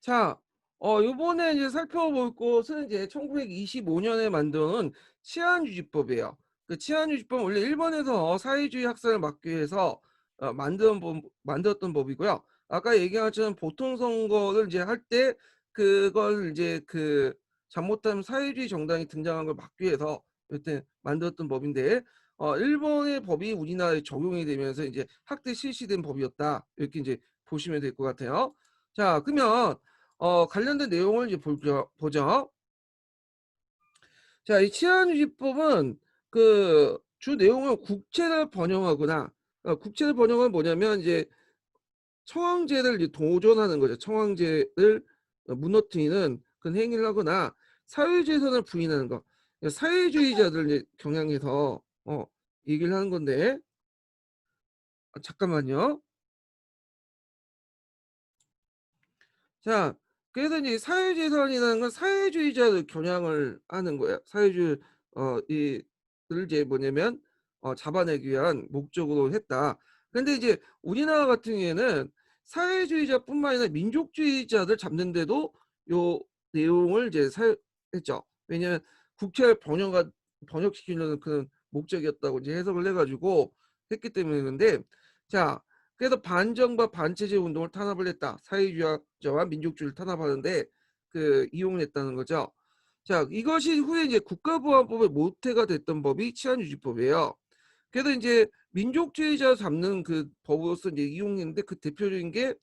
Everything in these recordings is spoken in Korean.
자, 요번에 이제 살펴볼 것은 이제 1925년에 만든 치안유지법이에요. 그 치안유지법은 원래 일본에서 사회주의 학살을 막기 위해서 만들었던 법이고요. 아까 얘기한 것처럼 보통 선거를 이제 할 때 그걸 이제 잘못하면 사회주의 정당이 등장한 걸 막기 위해서 그때 만들었던 법인데, 일본의 법이 우리나라에 적용이 되면서 이제 학대 실시된 법이었다. 이렇게 이제 보시면 될 것 같아요. 자, 그러면 관련된 내용을 이제 보죠. 자, 이 치안유지법은 그 주 내용을 국채를 번영하거나, 국채를 번영은 뭐냐면 이제 청황제를 이제 도전하는 거죠. 청황제를 무너뜨리는 그런 행위를 하거나 사회주의선을 부인하는 거. 그러니까 사회주의자들 이제 경향해서 얘기를 하는 건데, 잠깐만요. 자, 그래서 이제 사회재산이라는 건 사회주의자를 겨냥을 하는 거예요. 사회주의 이를 이제 뭐냐면 잡아내기 위한 목적으로 했다. 근데 이제 우리나라 같은 경우에는 사회주의자뿐만 아니라 민족주의자들 잡는데도 요 내용을 이제 사용했죠. 왜냐하면 국채를 번역시키려는 그런 목적이었다고 이제 해석을 해가지고 했기 때문인데, 자, 그래서 반정부 반체제 운동을 탄압을 했다. 사회주의자와 민족주의를 탄압하는데 이용을 했다는 거죠. 자, 이것이 후에 이제 국가보안법의 모태가 됐던 법이 치안유지법이에요. 그래서 이제 민족주의자 잡는 그 법으로서 이제 이용했는데, 그 대표적인 게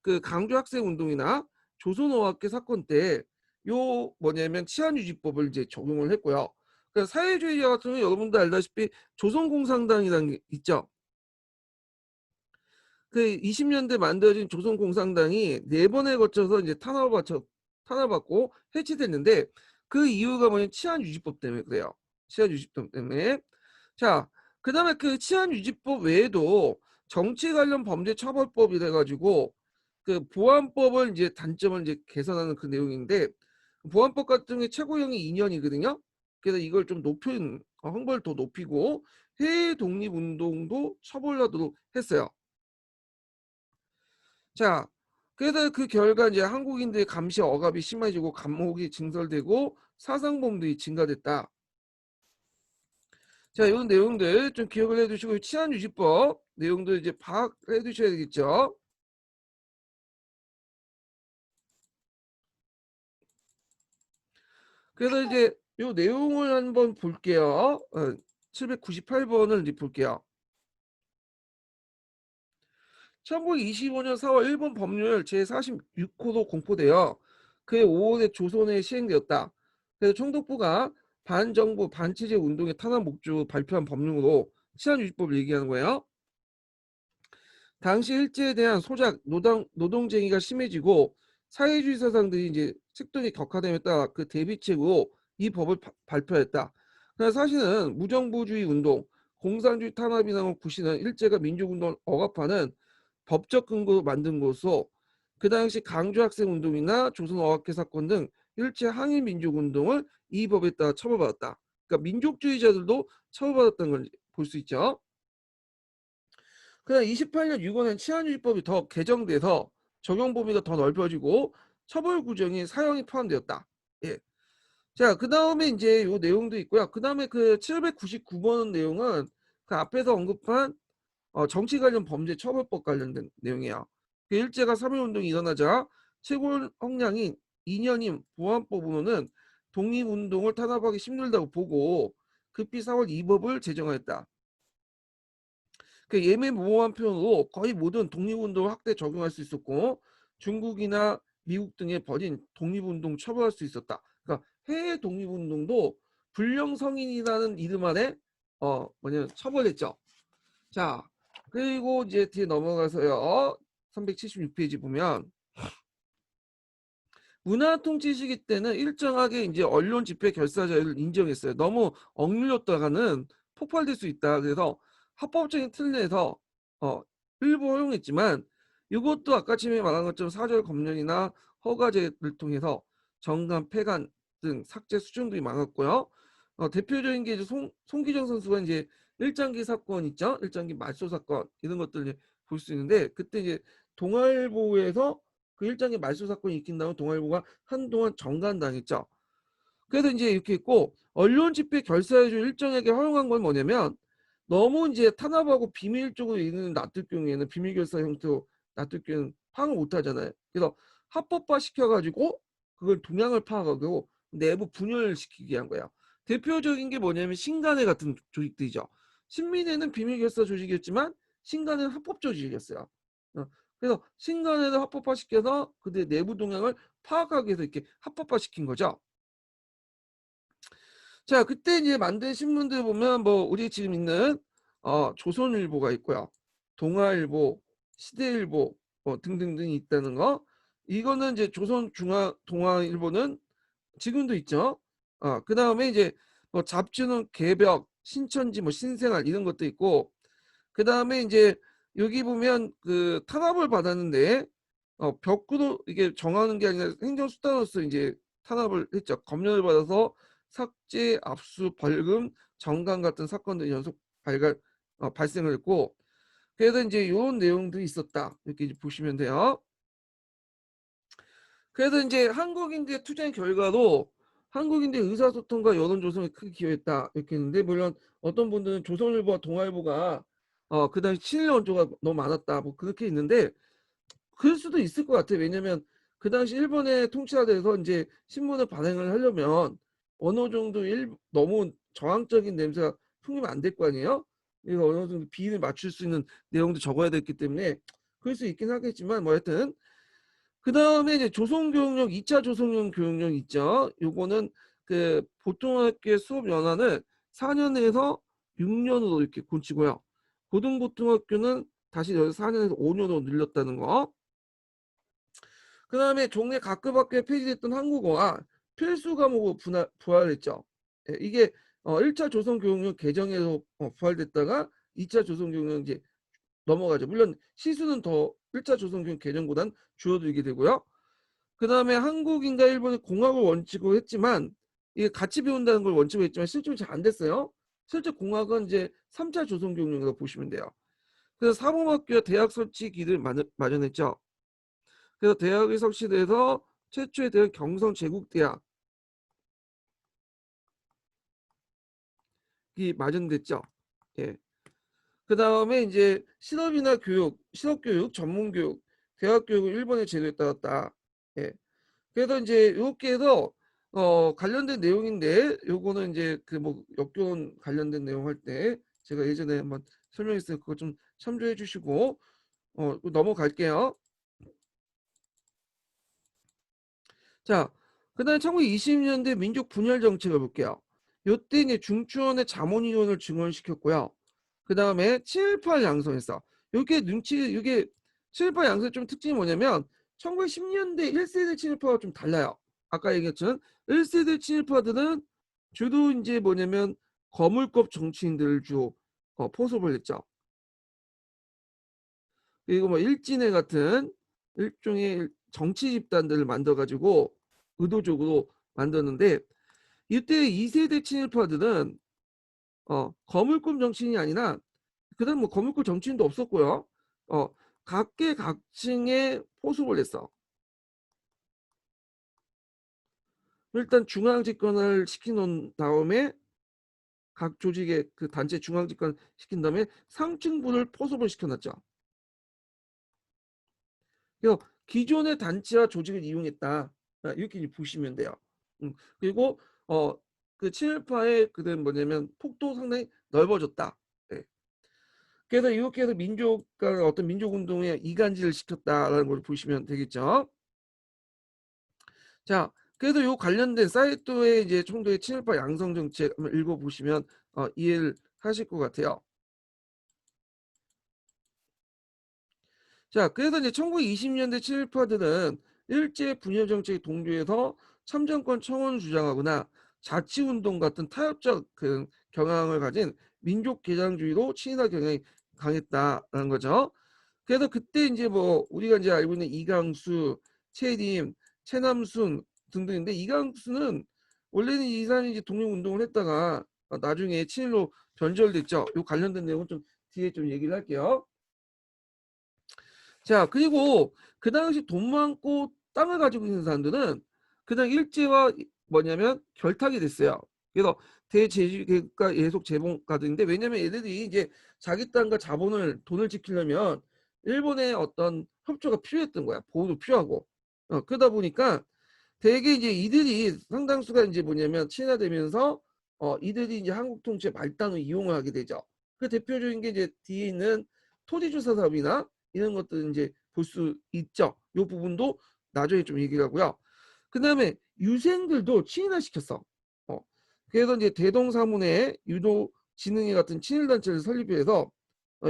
그 강조 학생 운동이나 조선어학계 사건 때 요 뭐냐면 치안유지법을 이제 적용을 했고요. 그러니까 사회주의자 같은 경우 여러분도 알다시피 조선공산당이라는 게 있죠. 그 20년대 만들어진 조선공산당이 네 번에 거쳐서 이제 탄압받고 해체됐는데, 그 이유가 뭐냐면 치안유지법 때문에 그래요. 치안유지법 때문에. 자, 그다음에 그 치안유지법 외에도 정치 관련 범죄 처벌법이래 가지고 그 보안법을 이제 단점을 이제 개선하는 그 내용인데, 보안법 같은 게 최고형이 2년이거든요. 그래서 이걸 좀 높인 형벌을 더 높이고 해외 독립운동도 처벌하도록 했어요. 자, 그래서 그 결과 이제 한국인들의 감시 억압이 심해지고 감옥이 증설되고 사상범들이 증가됐다. 자, 이런 내용들 좀 기억을 해두시고 치안유지법 내용들 이제 파악해 두셔야 되겠죠. 그래서 이제 이 내용을 한번 볼게요. 798번을 이제 볼게요. 1925년 4월 일본 법률 제46호도 공포되어 그해 5월에 조선에 시행되었다. 그래서 총독부가 반정부 반체제 운동의 탄압 목적으로 발표한 법률로 치안유지법을 얘기하는 거예요. 당시 일제에 대한 소작, 노동쟁의가 심해지고 사회주의 사상들이 이제 색돈이 격화됨에 따라 그 대비책으로 이 법을 발표했다. 그러나 사실은 무정부주의 운동, 공산주의 탄압이나 구시는 일제가 민족운동을 억압하는 법적 근거로 만든 것으로, 그 당시 강주학생 운동이나 조선어학회 사건 등 일제 항일 민족운동을 이 법에 따라 처벌받았다. 그러니까 민족주의자들도 처벌받았다는 걸 볼 수 있죠. 그다음 28년 6월엔 치안유지법이 더 개정돼서 적용 범위가 더 넓어지고 처벌 구정이 사형이 포함되었다. 예. 자, 그다음에 이제 요 내용도 있고요. 그다음에 그 799번 내용은 그 앞에서 언급한 정치 관련 범죄 처벌법 관련된 내용이에요. 그 일제가 3.1운동이 일어나자 최고 형량인 2년인 보안법으로는 독립운동을 탄압하기 힘들다고 보고 급히 4월 이 법을 제정하였다. 그 예매모호한 표현으로 거의 모든 독립운동 확대 적용할 수 있었고, 중국이나 미국 등에 벌인 독립운동 처벌할 수 있었다. 그러니까 해외 독립운동도 불령성인이라는 이름 아래 처벌했죠. 자, 그리고 이제 뒤에 넘어가서요. 376페이지 보면 문화통치 시기 때는 일정하게 이제 언론 집회 결사 자유를 인정했어요. 너무 억눌렸다가는 폭발될 수 있다. 그래서 합법적인 틀 내에서 어, 일부 허용했지만, 이것도 아까 전에 말한 것처럼 사절 검열이나 허가제를 통해서 정관, 폐간 등 삭제 수정들이 많았고요. 대표적인 게 이제 송기정 선수가 이제 일장기 사건 있죠. 일장기 말소 사건 이런 것들을 볼 수 있는데, 그때 이제 동아일보에서 그 일장에 말소 사건이 있긴 다음에 동아일보가 한동안 정간당했죠. 그래서 이제 이렇게 있고 언론 집회 결사해준 일정에게 허용한 건 뭐냐면 너무 이제 탄압하고 비밀적으로 있는 놔둘 경우에는 비밀 결사 형태로 놔둘 경우에는 파악을 못 하잖아요. 그래서 합법화 시켜가지고 그걸 동향을 파악하고 내부 분열시키게 한 거예요. 대표적인 게 뭐냐면 신간회 같은 조직들이죠. 신민회는 비밀 결사 조직이었지만 신간회는 합법 조직이었어요. 그래서 신간회를 합법화시켜서 그들의 내부 동향을 파악하기 위해서 이렇게 합법화시킨 거죠. 자, 그때 이제 만든 신문들 보면 뭐 우리 지금 있는 조선일보가 있고요. 동아일보, 시대일보 등등등이 있다는 거. 이거는 이제 동아일보는 지금도 있죠. 그다음에 이제 뭐 잡지는 개벽, 신천지, 뭐 신생활 이런 것도 있고 그다음에 이제 여기 보면 그 탄압을 받았는데 벽구도 이게 정하는 게 아니라 행정수단으로서 이제 탄압을 했죠. 검열을 받아서 삭제, 압수, 벌금, 정강 같은 사건들이 연속 발생을 했고 그래서 이제 이런 내용들이 있었다. 이렇게 이제 보시면 돼요. 그래서 이제 한국인들의 투쟁 결과로 한국인들 의사소통과 여론조성에 크게 기여했다. 이렇게 했는데 물론 어떤 분들은 조선일보와 동아일보가 그 당시 친일 원조가 너무 많았다. 뭐 그렇게 있는데 그럴 수도 있을 것 같아요. 왜냐면 그 당시 일본의 통치하에서 이제 신문을 발행을 하려면 어느 정도 너무 저항적인 냄새가 풍기면 안 될 거 아니에요. 그래서 어느 정도 비율을 맞출 수 있는 내용도 적어야 됐기 때문에 그럴 수 있긴 하겠지만 뭐 하여튼 그 다음에 이제 조선교육령 2차 조선령 교육령 있죠. 요거는 그 보통학교의 수업 연한을 4년에서 6년으로 이렇게 고치고요. 고등보통학교는 다시 4년에서 5년으로 늘렸다는 거. 그 다음에 종래 각급 학교에 폐지됐던 한국어가 필수 과목으로 부활했죠. 이게 1차 조선교육령 개정에서 부활됐다가 2차 조선교육령 이제 넘어가죠. 물론 시수는 더 1차 조선교육 개정보단 줄어들게 되고요. 그 다음에 한국인과 일본의 공학을 원칙으로 했지만 이게 같이 배운다는 걸 원칙으로 했지만 실제로 잘 안 됐어요. 실제 공학은 이제 3차 조선교육령으로 보시면 돼요. 그래서 사범학교와 대학 설치기를 마련했죠. 그래서 대학이 설치돼서 최초의 대학 경성 제국대학이 마련됐죠. 예. 그 다음에 이제 실업이나 교육, 실업교육, 전문교육, 대학교육을 일본에 제도에 따랐다. 예. 그래서 이제 이렇게 해서 관련된 내용인데 요거는 이제 그 뭐 역교원 관련된 내용 할 때 제가 예전에 한번 설명했어요. 그거 좀 참조해 주시고 넘어갈게요. 자, 그다음에 1920년대 민족 분열 정책을 볼게요. 요때 이제 중추원의 자문위원을 증원시켰고요. 그 다음에 친일파 양성했어. 이게 친일파 양성의 좀 특징이 뭐냐면 1910년대 1세대 친일파와 좀 달라요. 아까 얘기했지만 1세대 친일파들은 주로 이제 뭐냐면 거물급 정치인들을 주로 포섭을 했죠. 그리고 뭐 일진회 같은 일종의 정치 집단들을 만들어가지고 의도적으로 만드는데 이때 2세대 친일파들은 거물급 정치인이 아니라 그다음 뭐 거물급 정치인도 없었고요. 어, 각계각층의 포섭을 했어. 일단 중앙 집권을 시켜놓은 다음에 각 조직의 그 단체 중앙 집권 시킨 다음에 상층부를 포섭을 시켜놨죠. 그래서 기존의 단체와 조직을 이용했다. 이렇게 보시면 돼요. 그리고 그 친일파의 그는 뭐냐면 폭도 상당히 넓어졌다. 네. 그래서 이렇게 해서 민족과 어떤 민족운동에 이간질을 시켰다라는 걸 보시면 되겠죠. 자, 그래서 요 관련된 사이토의 이제 총독의 친일파 양성 정책 한번 읽어보시면 이해를 하실 것 같아요. 자, 그래서 이제 1920년대 친일파들은 일제 분열 정책에 동조해서 참정권 청원 주장하거나 자치운동 같은 타협적 그 경향을 가진 민족 개장주의로 친일화 경향이 강했다라는 거죠. 그래서 그때 이제 뭐 우리가 이제 알고 있는 이강수, 최림, 최남순 등등인데 이강수는 원래는 이 사람이 이제 독립운동을 했다가 나중에 친일로 변절됐죠. 요 관련된 내용은 좀 뒤에 좀 얘기를 할게요. 자, 그리고 그 당시 돈 많고 땅을 가지고 있는 사람들은 그냥 일제와 뭐냐면 결탁이 됐어요. 그래서 대제주가 계속 제공받는데, 왜냐면 얘들이 이제 자기 땅과 자본을 돈을 지키려면 일본의 어떤 협조가 필요했던 거야. 보호도 필요하고. 그러다 보니까 대개 이제 이들이 상당수가 이제 뭐냐면 친화되면서 이들이 이제 한국 통치의 말단을 이용을 하게 되죠. 그 대표적인 게 이제 뒤에 있는 토지조사 사업이나 이런 것들 이제 볼 수 있죠. 이 부분도 나중에 좀 얘기를 하고요. 그 다음에 유생들도 친일화 시켰어. 어. 그래서 이제 대동사문회 유도 진흥회 같은 친일단체를 설립해서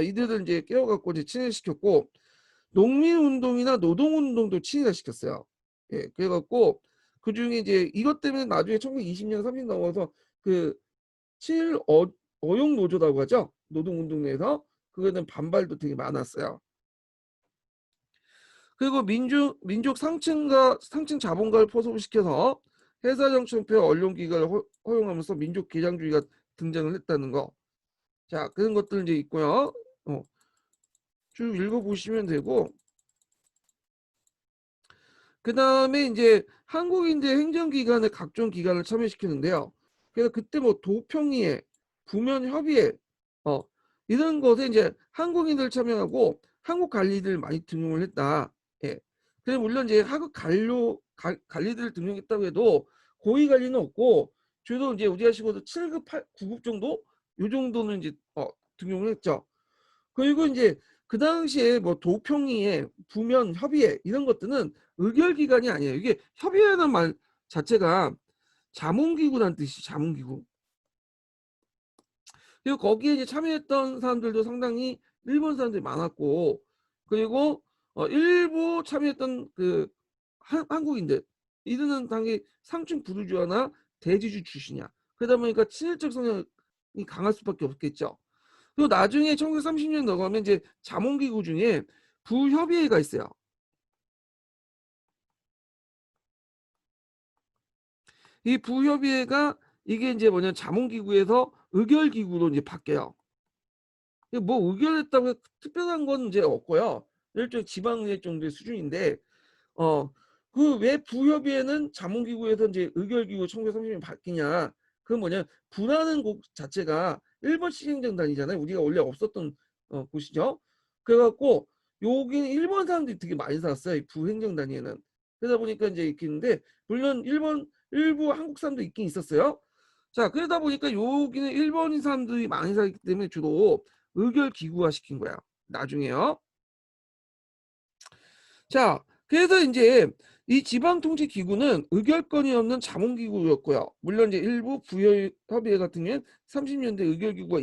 이들을 이제 깨워갖고 이제 친일시켰고, 농민운동이나 노동운동도 친일화 시켰어요. 예, 그래갖고 그 중에 이제 이것 때문에 나중에 1920년 30 넘어서 그 친일 어용 노조라고 하죠. 노동운동 내에서 그거는 반발도 되게 많았어요. 그리고 민족 상층 자본가를 포섭시켜서 회사정치협회 언론기관을 허용하면서 민족 개장주의가 등장을 했다는 거. 자, 그런 것들 이제 있고요. 쭉 읽어보시면 되고, 그 다음에 이제 한국인들 행정기관의 각종 기관을 참여시키는데요. 그래서 그때 뭐 도평의회, 부면협의회, 어, 이런 것에 이제 한국인들 참여하고 한국 관리들 많이 등용을 했다. 예. 그래서 물론 이제 한국 관리들을 등용했다고 해도 고위 관리는 없고 주로 이제 우리가 식으로 7급, 9급 정도? 요 정도는 이제 등용을 했죠. 그리고 이제 그 당시에 뭐 도평의회, 부면 협의회 이런 것들은 의결기관이 아니에요. 이게 협의회라는 말 자체가 자문기구라는 뜻이 자문기구. 그리고 거기에 이제 참여했던 사람들도 상당히 일본 사람들이 많았고, 그리고 일부 참여했던 그 한국인들, 이들은 당연히 상층 부르주아나 대지주 출신이야. 그러다 보니까 친일적 성향이 강할 수밖에 없겠죠. 그리고 나중에 1930년 넘어가면 이제 자문기구 중에 부협의회가 있어요. 이 부협의회가 이게 이제 뭐냐 자문기구에서 의결기구로 이제 바뀌어요. 뭐 의결했다고 특별한 건 이제 없고요. 일종의 지방의회 정도의 수준인데 어 그 왜 부협의회는 자문기구에서 이제 의결기구 1930년 바뀌냐? 그건 뭐냐 부라는 곳 자체가 일본 시행정단이잖아요. 우리가 원래 없었던 곳이죠. 그래갖고 여기는 일본 사람들이 되게 많이 살았어요. 이 부행정단위에는. 그러다 보니까 이제 이렇게 있는데 물론 일본 일부 한국 사람도 있긴 있었어요. 자, 그러다 보니까 여기는 일본인 사람들이 많이 살기 때문에 주로 의결 기구화 시킨 거야. 나중에요. 자, 그래서 이제 이 지방통치기구는 의결권이 없는 자문기구였고요. 물론 이제 일부 부여협의회 같은 경우는 30년대 의결기구가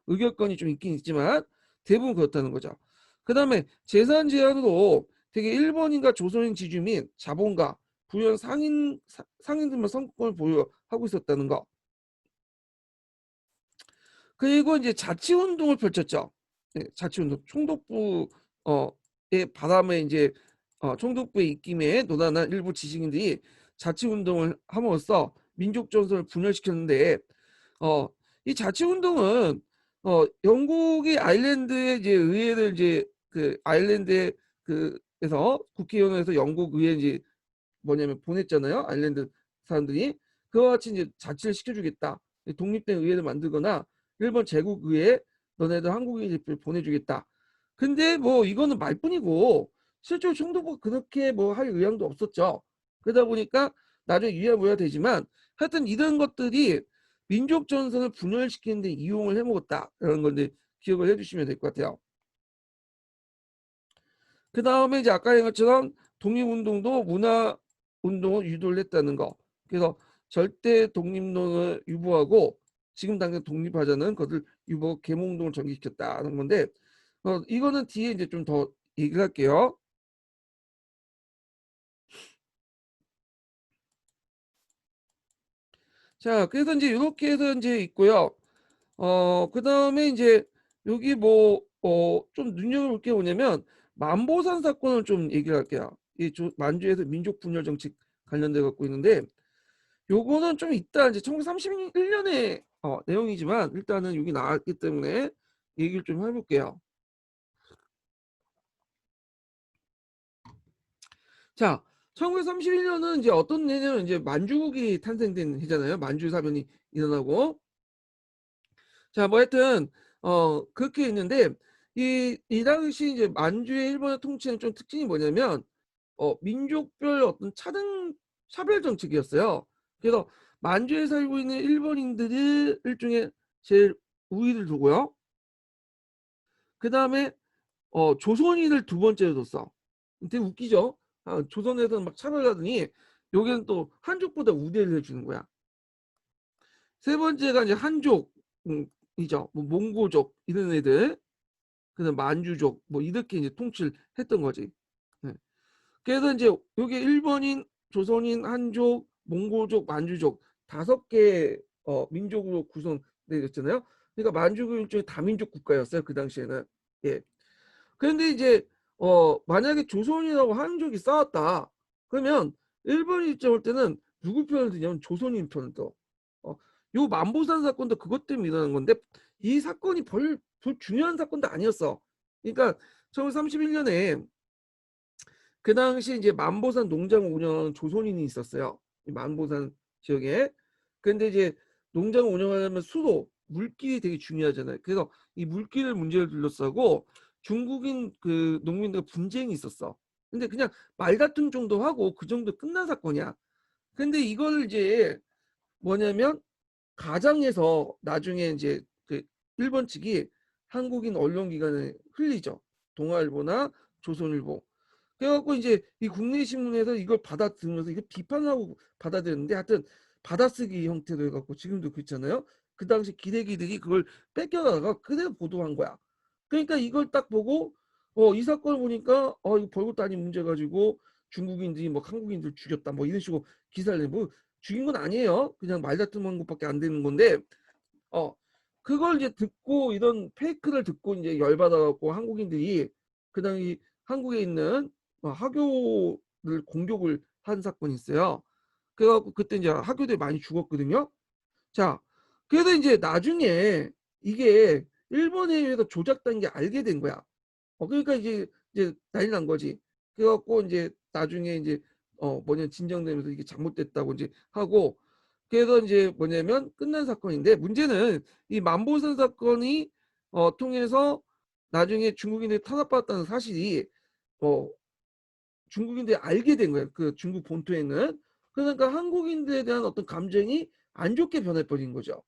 의결권이 좀 있긴 있지만 대부분 그렇다는 거죠. 그 다음에 재산 제한으로 되게 일본인과 조선인 지주 및 자본가, 부연 상인들만 선거권을 보유하고 있었다는 거. 그리고 이제 자치운동을 펼쳤죠. 네, 자치운동. 총독부의 바람에 이제 총독부의 입김에 노단한 일부 지식인들이 자치운동을 함으로써 민족전선을 분열시켰는데 어, 이 자치운동은 영국이 아일랜드의 이제 의회를 이제 그 아일랜드의 그에서 국회의원에서 영국 의회 이제 뭐냐면 보냈잖아요. 아일랜드 사람들이 그와 같이 이제 자치를 시켜주겠다. 독립된 의회를 만들거나 일본 제국 의회에 너네들 한국인 대표를 보내주겠다. 근데 뭐 이거는 말뿐이고 실제로 총독부가 그렇게 뭐 할 의향도 없었죠. 그러다 보니까 나중에 유야무야 되지만 하여튼 이런 것들이 민족 전선을 분열시키는 데 이용을 해먹었다라는 건데 기억을 해주시면 될 것 같아요. 그 다음에 이제 아까 얘기한 것처럼 독립운동도 문화운동을 유도를 했다는 거. 그래서 절대 독립론을 유보하고 지금 당장 독립하자는 것을 유보 계몽운동을 전개시켰다는 건데 이거는 뒤에 이제 좀 더 얘기를 할게요. 자, 그래서 이제 이렇게 해서 이제 있고요. 그 다음에 이제 여기 뭐, 좀 눈여겨볼 게 뭐냐면, 만보산 사건을 좀 얘기를 할게요. 이 만주에서 민족 분열 정책 관련돼 갖고 있는데, 요거는 좀 이따 이제 1931년에 내용이지만, 일단은 여기 나왔기 때문에 얘기를 좀 해볼게요. 자, 1931년은 이제 어떤 해냐면 이제 만주국이 탄생된 해잖아요. 만주 사변이 일어나고. 자, 뭐 하여튼 그렇게 있는데 이 당시 이제 만주의 일본의 통치는 좀 특징이 뭐냐면 민족별 어떤 차별 정책이었어요. 그래서 만주에 살고 있는 일본인들을 일종의 제일 우위를 두고요. 그 다음에 조선인을 두 번째로 뒀어. 되게 웃기죠? 조선에서는 막 차별하더니 여기는 또 한족보다 우대를 해주는 거야. 세 번째가 이제 한족이죠. 뭐 몽고족 이런 애들, 그다음 만주족 뭐 이렇게 이제 통치를 했던 거지. 네. 그래서 이제 여기 일본인, 조선인, 한족, 몽고족, 만주족 5개 민족으로 구성되었잖아요. 그러니까 만주가 일종의 다민족 국가였어요 그 당시에는. 예. 그런데 이제 만약에 조선인하고 한족이 싸웠다. 그러면 일본이 입장할 때는 누구 편을 드냐면 조선인 편을 둬. 어, 요 만보산 사건도 그것 때문에 일어난 건데 이 사건이 별 중요한 사건도 아니었어. 그러니까 1931년에 그 당시 이제 만보산 농장 운영하는 조선인이 있었어요. 이 만보산 지역에. 근데 이제 농장 운영하려면 수도, 물길이 되게 중요하잖아요. 그래서 이 물길 문제를 둘러싸고 중국인 그 농민들과 분쟁이 있었어. 근데 그냥 말다툼 정도 하고 그 정도 끝난 사건이야. 근데 이걸 이제 뭐냐면 가장해서 나중에 이제 그 일본 측이 한국인 언론기관에 흘리죠. 동아일보나 조선일보. 그래갖고 이제 이 국내신문에서 이걸 받아들면서 이거 비판하고 받아들였는데 하여튼 받아쓰기 형태로 해갖고 지금도 그렇잖아요. 그 당시 기레기들이 그걸 뺏겨다가 그대로 보도한 거야. 그러니까 이걸 딱 보고 이 사건을 보니까 이거 별것도 아닌 문제 가지고 중국인들이 뭐 한국인들 죽였다 뭐 이런 식으로 기사를 내고 죽인 건 아니에요. 그냥 말다툼한 것밖에 안 되는 건데 어 그걸 이제 듣고 이런 페이크를 듣고 이제 열받아갖고 한국인들이 그 당시 한국에 있는 학교를 공격을 한 사건이 있어요. 그래갖고 그때 이제 학교들이 많이 죽었거든요. 자, 그래서 이제 나중에 이게 일본에 의해서 조작된 게 알게 된 거야. 그러니까 이제 난리 난 거지. 그래갖고 이제 나중에 이제 뭐냐 진정되면서 이게 잘못됐다고 이제 하고 그래서 이제 뭐냐면 끝난 사건인데 문제는 이 만보선 사건이 통해서 나중에 중국인들이 탄압받았다는 사실이 어 중국인들이 알게 된 거예요. 그 중국 본토에는. 그러니까 한국인들에 대한 어떤 감정이 안 좋게 변해버린 거죠.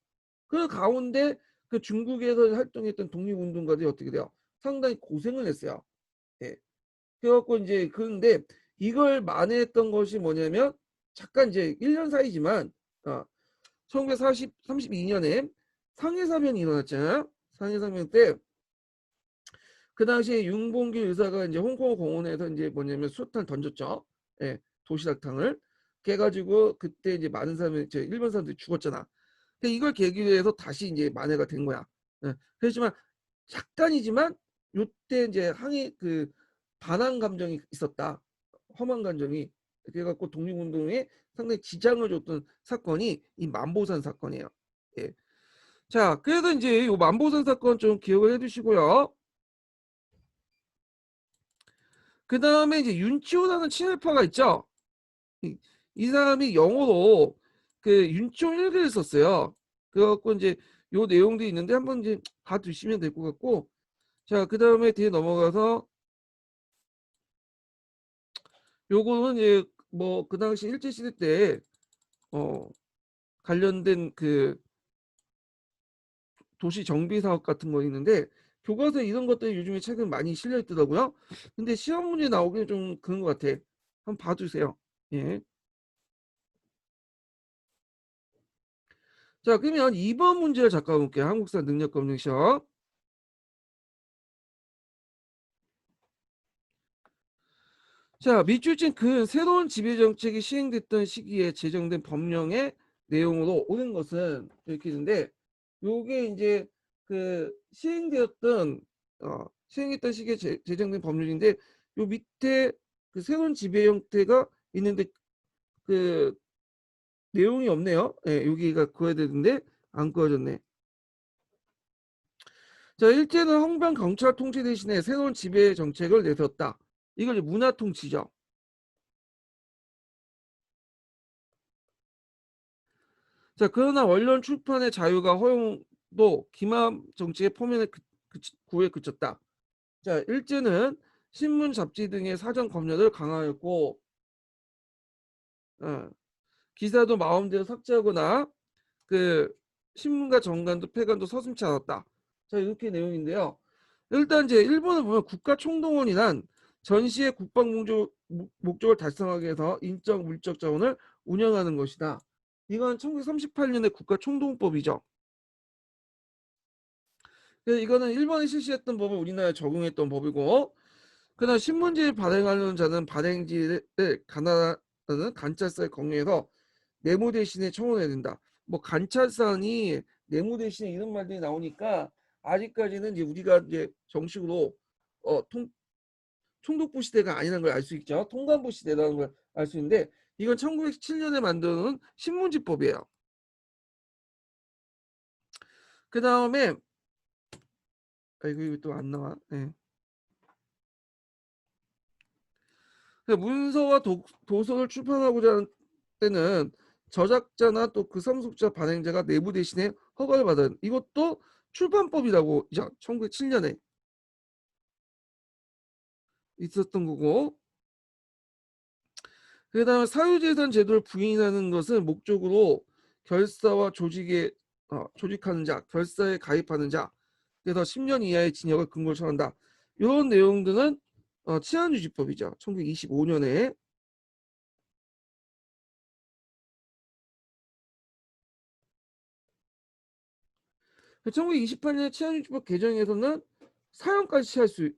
그 가운데 그 중국에서 활동했던 독립운동가들이 어떻게 돼요? 상당히 고생을 했어요. 예. 그래갖고 이제 그런데 이걸 만회했던 것이 뭐냐면 잠깐 이제 1년 사이지만 1932년에 상해사변이 일어났잖아요. 상해사변 때 그 당시에 윤봉길 의사가 이제 홍콩 공원에서 이제 뭐냐면 수탄을 던졌죠. 예, 도시락탕을. 그래가지고 그때 이제 많은 사람이 이제 일본 사람들이 죽었잖아. 근데 이걸 계기로 해서 다시 이제 만회가 된 거야. 예, 그렇지만 약간이지만 요때 이제 항의 그 반항 감정이 있었다. 험한 감정이. 그래갖고 독립운동에 상당히 지장을 줬던 사건이 이 만보산 사건이에요. 예. 자, 그래서 이제 이 만보산 사건 좀 기억을 해두시고요. 그 다음에 이제 윤치호라는 친일파가 있죠. 이 사람이 영어로 그 윤치호 일기를 썼어요. 그래갖고 이제 요 내용도 있는데 한번 이제 봐두시면 될 것 같고, 자, 그 다음에 뒤에 넘어가서 요거는 이제 뭐 그 당시 일제 시대 때 관련된 그 도시 정비 사업 같은 거 있는데 교과서에 이런 것들이 요즘에 최근 많이 실려 있더라고요. 근데 시험 문제 나오기는 좀 그런 것 같아. 한번 봐주세요. 예. 자, 그러면 2번 문제를 잠깐 볼게요. 한국사 능력검증 시험. 자, 밑줄진 그 새로운 지배 정책이 시행됐던 시기에 제정된 법령의 내용으로 오는 것은 이렇게 있는데 요게 이제 그 시행했던 시기에 제정된 법률인데 요 밑에 그 새로운 지배 형태가 있는데 그 내용이 없네요. 예, 여기가 그어야 되는데 안 그어졌네. 자, 일제는 헌병 경찰 통치 대신에 새로운 지배 정책을 내세웠다. 이걸 이제 문화 통치죠. 자, 그러나 원론 출판의 자유가 허용도 기만 정치의 포면에 구에 그쳤다. 자, 일제는 신문, 잡지 등의 사전 검열을 강화했고, 어, 기사도 마음대로 삭제하거나 그 신문과 정관도 폐간도 서슴지 않았다. 자, 이렇게 내용인데요. 일단 이제 일본을 보면 국가 총동원이란 전시의 국방 목적을 달성하기 위해서 인적 물적 자원을 운영하는 것이다. 이건 1938년의 국가 총동원법이죠. 그래서 이거는 일본이 실시했던 법을 우리나라에 적용했던 법이고, 그다음 신문지를 발행하는 자는 발행지를 가나다는 관찰사에 공유해서 네모 대신에 청원해야 된다. 뭐 관찰사니 네모 대신에 이런 말들이 나오니까 아직까지는 이제 우리가 이제 정식으로 총독부 시대가 아니라는 걸 알 수 있죠. 통감부 시대라는 걸 알 수 있는데 이건 1917년에 만드는 신문지법이에요. 그 다음에 이거 또 안 나와. 네. 문서와 도서를 출판하고자 하는 때는 저작자나 또 그 sam속자 발행자가 내부 대신에 허가를 받은 이것도 출판법이라고 1907년에 있었던 거고, 그 다음에 사유재산 제도를 부인하는 것은 목적으로 결사와 조직하는 자, 결사에 가입하는 자, 그래서 10년 이하의 징역을 근거로 처한다. 이런 내용들은 치안유지법이죠. 1925년에. 1928년에 치안유지법 개정에서는 사형까지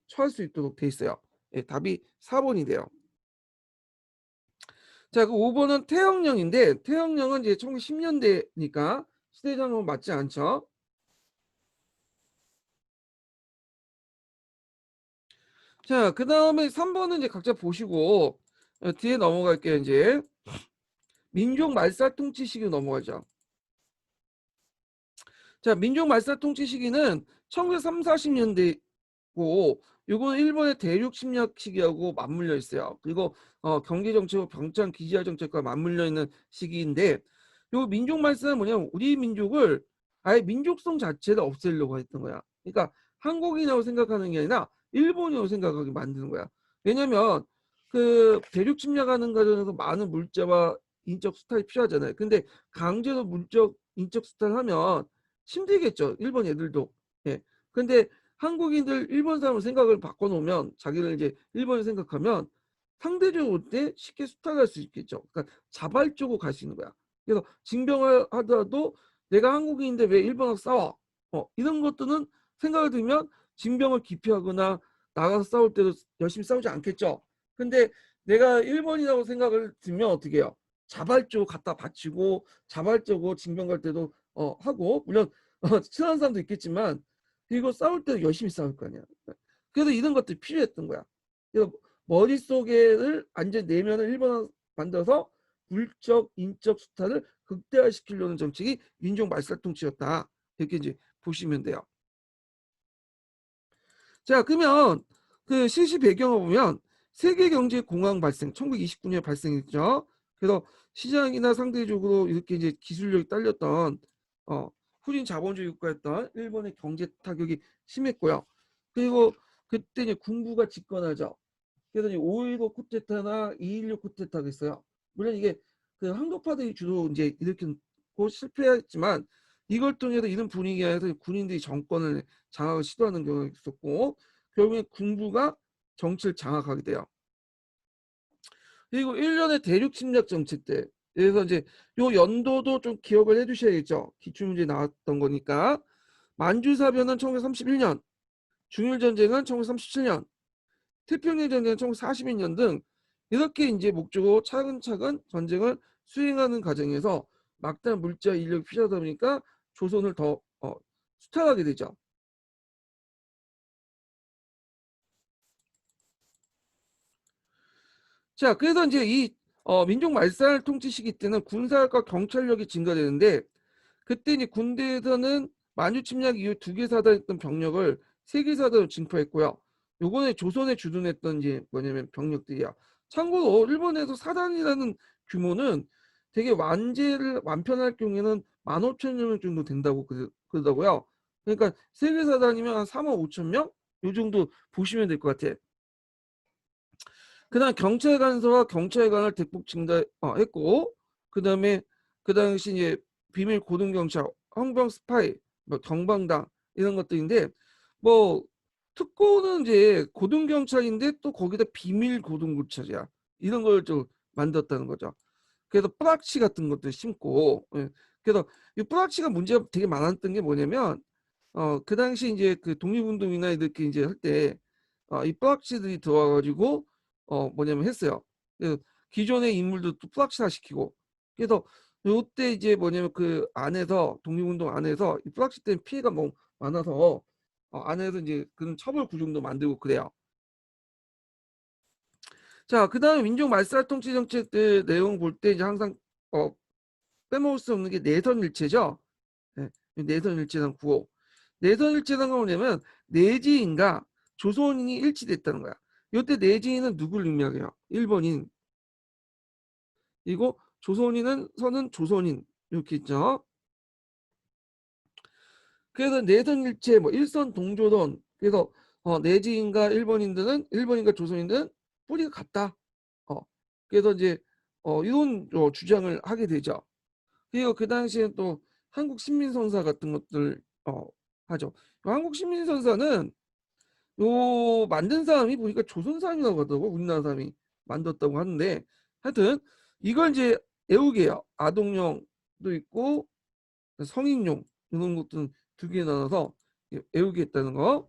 처할 수 있도록 돼 있어요. 예, 답이 4번이 돼요. 자, 그 5번은 태형령인데 태형령은 이제 1910년대니까 시대장은 맞지 않죠. 자, 그 다음에 3번은 이제 각자 보시고 뒤에 넘어갈게요. 이제 민족 말살 통치 시기로 넘어가죠. 자, 민족 말살 통치 시기는 1930, 40년대고 요거는 일본의 대륙 침략 시기하고 맞물려 있어요. 그리고 경제 정책과 병창 기지화 정책과 맞물려 있는 시기인데 요 민족 말살은 뭐냐면 우리 민족을 아예 민족성 자체를 없애려고 했던 거야. 그러니까 한국인이라고 생각하는 게 아니라 일본이라고 생각하게 만드는 거야. 왜냐면 그 대륙 침략하는 과정에서 많은 물자와 인적 수탈이 필요하잖아요. 근데 강제로 물적 인적 수탈하면 힘들겠죠. 일본 애들도. 예. 근데 한국인들 일본 사람 생각을 바꿔놓으면 자기를 이제 일본을 생각하면 상대적으로 때 쉽게 수탈할 수 있겠죠. 그러니까 자발적으로 갈 수 있는 거야. 그래서 징병을 하더라도 내가 한국인인데 왜 일본하고 싸워? 이런 것들은 생각을 들면 징병을 기피하거나 나가서 싸울 때도 열심히 싸우지 않겠죠. 근데 내가 일본이라고 생각을 들면 어떻게 해요? 자발적으로 갖다 바치고 자발적으로 징병 갈 때도 하고 물론 친한 사람도 있겠지만 이거 싸울 때도 열심히 싸울 거 아니야. 그래서 이런 것들이 필요했던 거야. 그래서 머릿속에를 완전 내면을 일본어 만들어서 물적 인적 수탈을 극대화시키려는 정책이 민족 말살통치였다. 이렇게 이제 보시면 돼요. 자, 그러면 그 실시 배경을 보면 세계 경제 공황 발생 1929년에 발생했죠. 그래서 시장이나 상대적으로 이렇게 이제 기술력이 딸렸던 후진 자본주의 국가였던 일본의 경제 타격이 심했고요. 그리고 그때 이제 군부가 집권하죠. 그래서 이제 5.19 쿠데타나 2.16 쿠데타가 있어요. 물론 이게 그 한국파들이 주로 이제 일으키고 실패했지만 이걸 통해서 이런 분위기에서 군인들이 정권을 장악을 시도하는 경우가 있었고 결국에 군부가 정치를 장악하게 돼요. 그리고 1년의 대륙 침략 정책 때 그래서 이제 요 연도도 좀 기억을 해두셔야겠죠. 기출문제 나왔던 거니까 만주사변은 1931년, 중일전쟁은 1937년, 태평양 전쟁은 1942년 등 이렇게 이제 목적으로 차근차근 전쟁을 수행하는 과정에서 막대한 물자 인력이 필요하다 보니까 조선을 더 수탈하게 되죠. 자, 그래서 이제 이 민족 말살 통치 시기 때는 군사력과 경찰력이 증가되는데 그때 이제 군대에서는 만주 침략 이후 2개 사단했던 병력을 3개 사단으로 증포했고요. 요거는 조선에 주둔했던 이제 뭐냐면 병력들이야. 참고로 일본에서 사단이라는 규모는 되게 완편할 경우에는 15,000명 정도 된다고 그러더라고요. 그러니까 세계사단이면 한 35,000명? 요 정도 보시면 될 것 같아. 그다음 경찰 간서와 경찰관을 대폭 증가했고, 그다음에 그 당시 이제 비밀 고등 경찰, 헌병 스파이, 뭐 경방당 이런 것들인데, 뭐 특고는 이제 고등 경찰인데 또 거기다 비밀 고등 경찰이야. 이런 걸 좀 만들었다는 거죠. 그래서 뿌락치 같은 것도 심고, 예. 그래서 이 뿌락치가 문제가 되게 많았던 게 뭐냐면, 그 당시 이제 그 독립운동이나 이렇게 이제 할 때, 이 뿌락치들이 들어와가지고, 뭐냐면 했어요. 그 기존의 인물도 또 뿌락치화 시키고. 그래서 요때 이제 뭐냐면 그 안에서, 독립운동 안에서 이 뿌락치 때문에 피해가 너무 많아서, 안에서 이제 그런 처벌 구조도 만들고 그래요. 자, 그 다음에 민족 말살 통치 정책들 내용 볼 때 이제 항상, 어, 빼먹을 수 없는 게 내선일체죠. 네, 내선일체당 구호. 내선일체당은 뭐냐면 내지인과 조선인이 일치됐다는 거야. 이때 내지인은 누굴 의미하게요? 일본인. 그리고 조선인은 선은 조선인 이렇게 있죠. 그래서 내선일체 뭐 일선 동조선. 그래서 내지인과 일본인과 조선인들은 뿌리가 같다. 어, 그래서 이제 이런 주장을 하게 되죠. 그리고 그 당시에 또 한국 신민선사 같은 것들 하죠. 한국 신민선사는 요 만든 사람이 보니까 조선 사람이라고 하더라고. 우리나라 사람이 만들었다고 하는데, 하여튼 이걸 이제 애우게요. 아동용도 있고 성인용 이런 것들은 두 개 나눠서 애우게 했다는 거.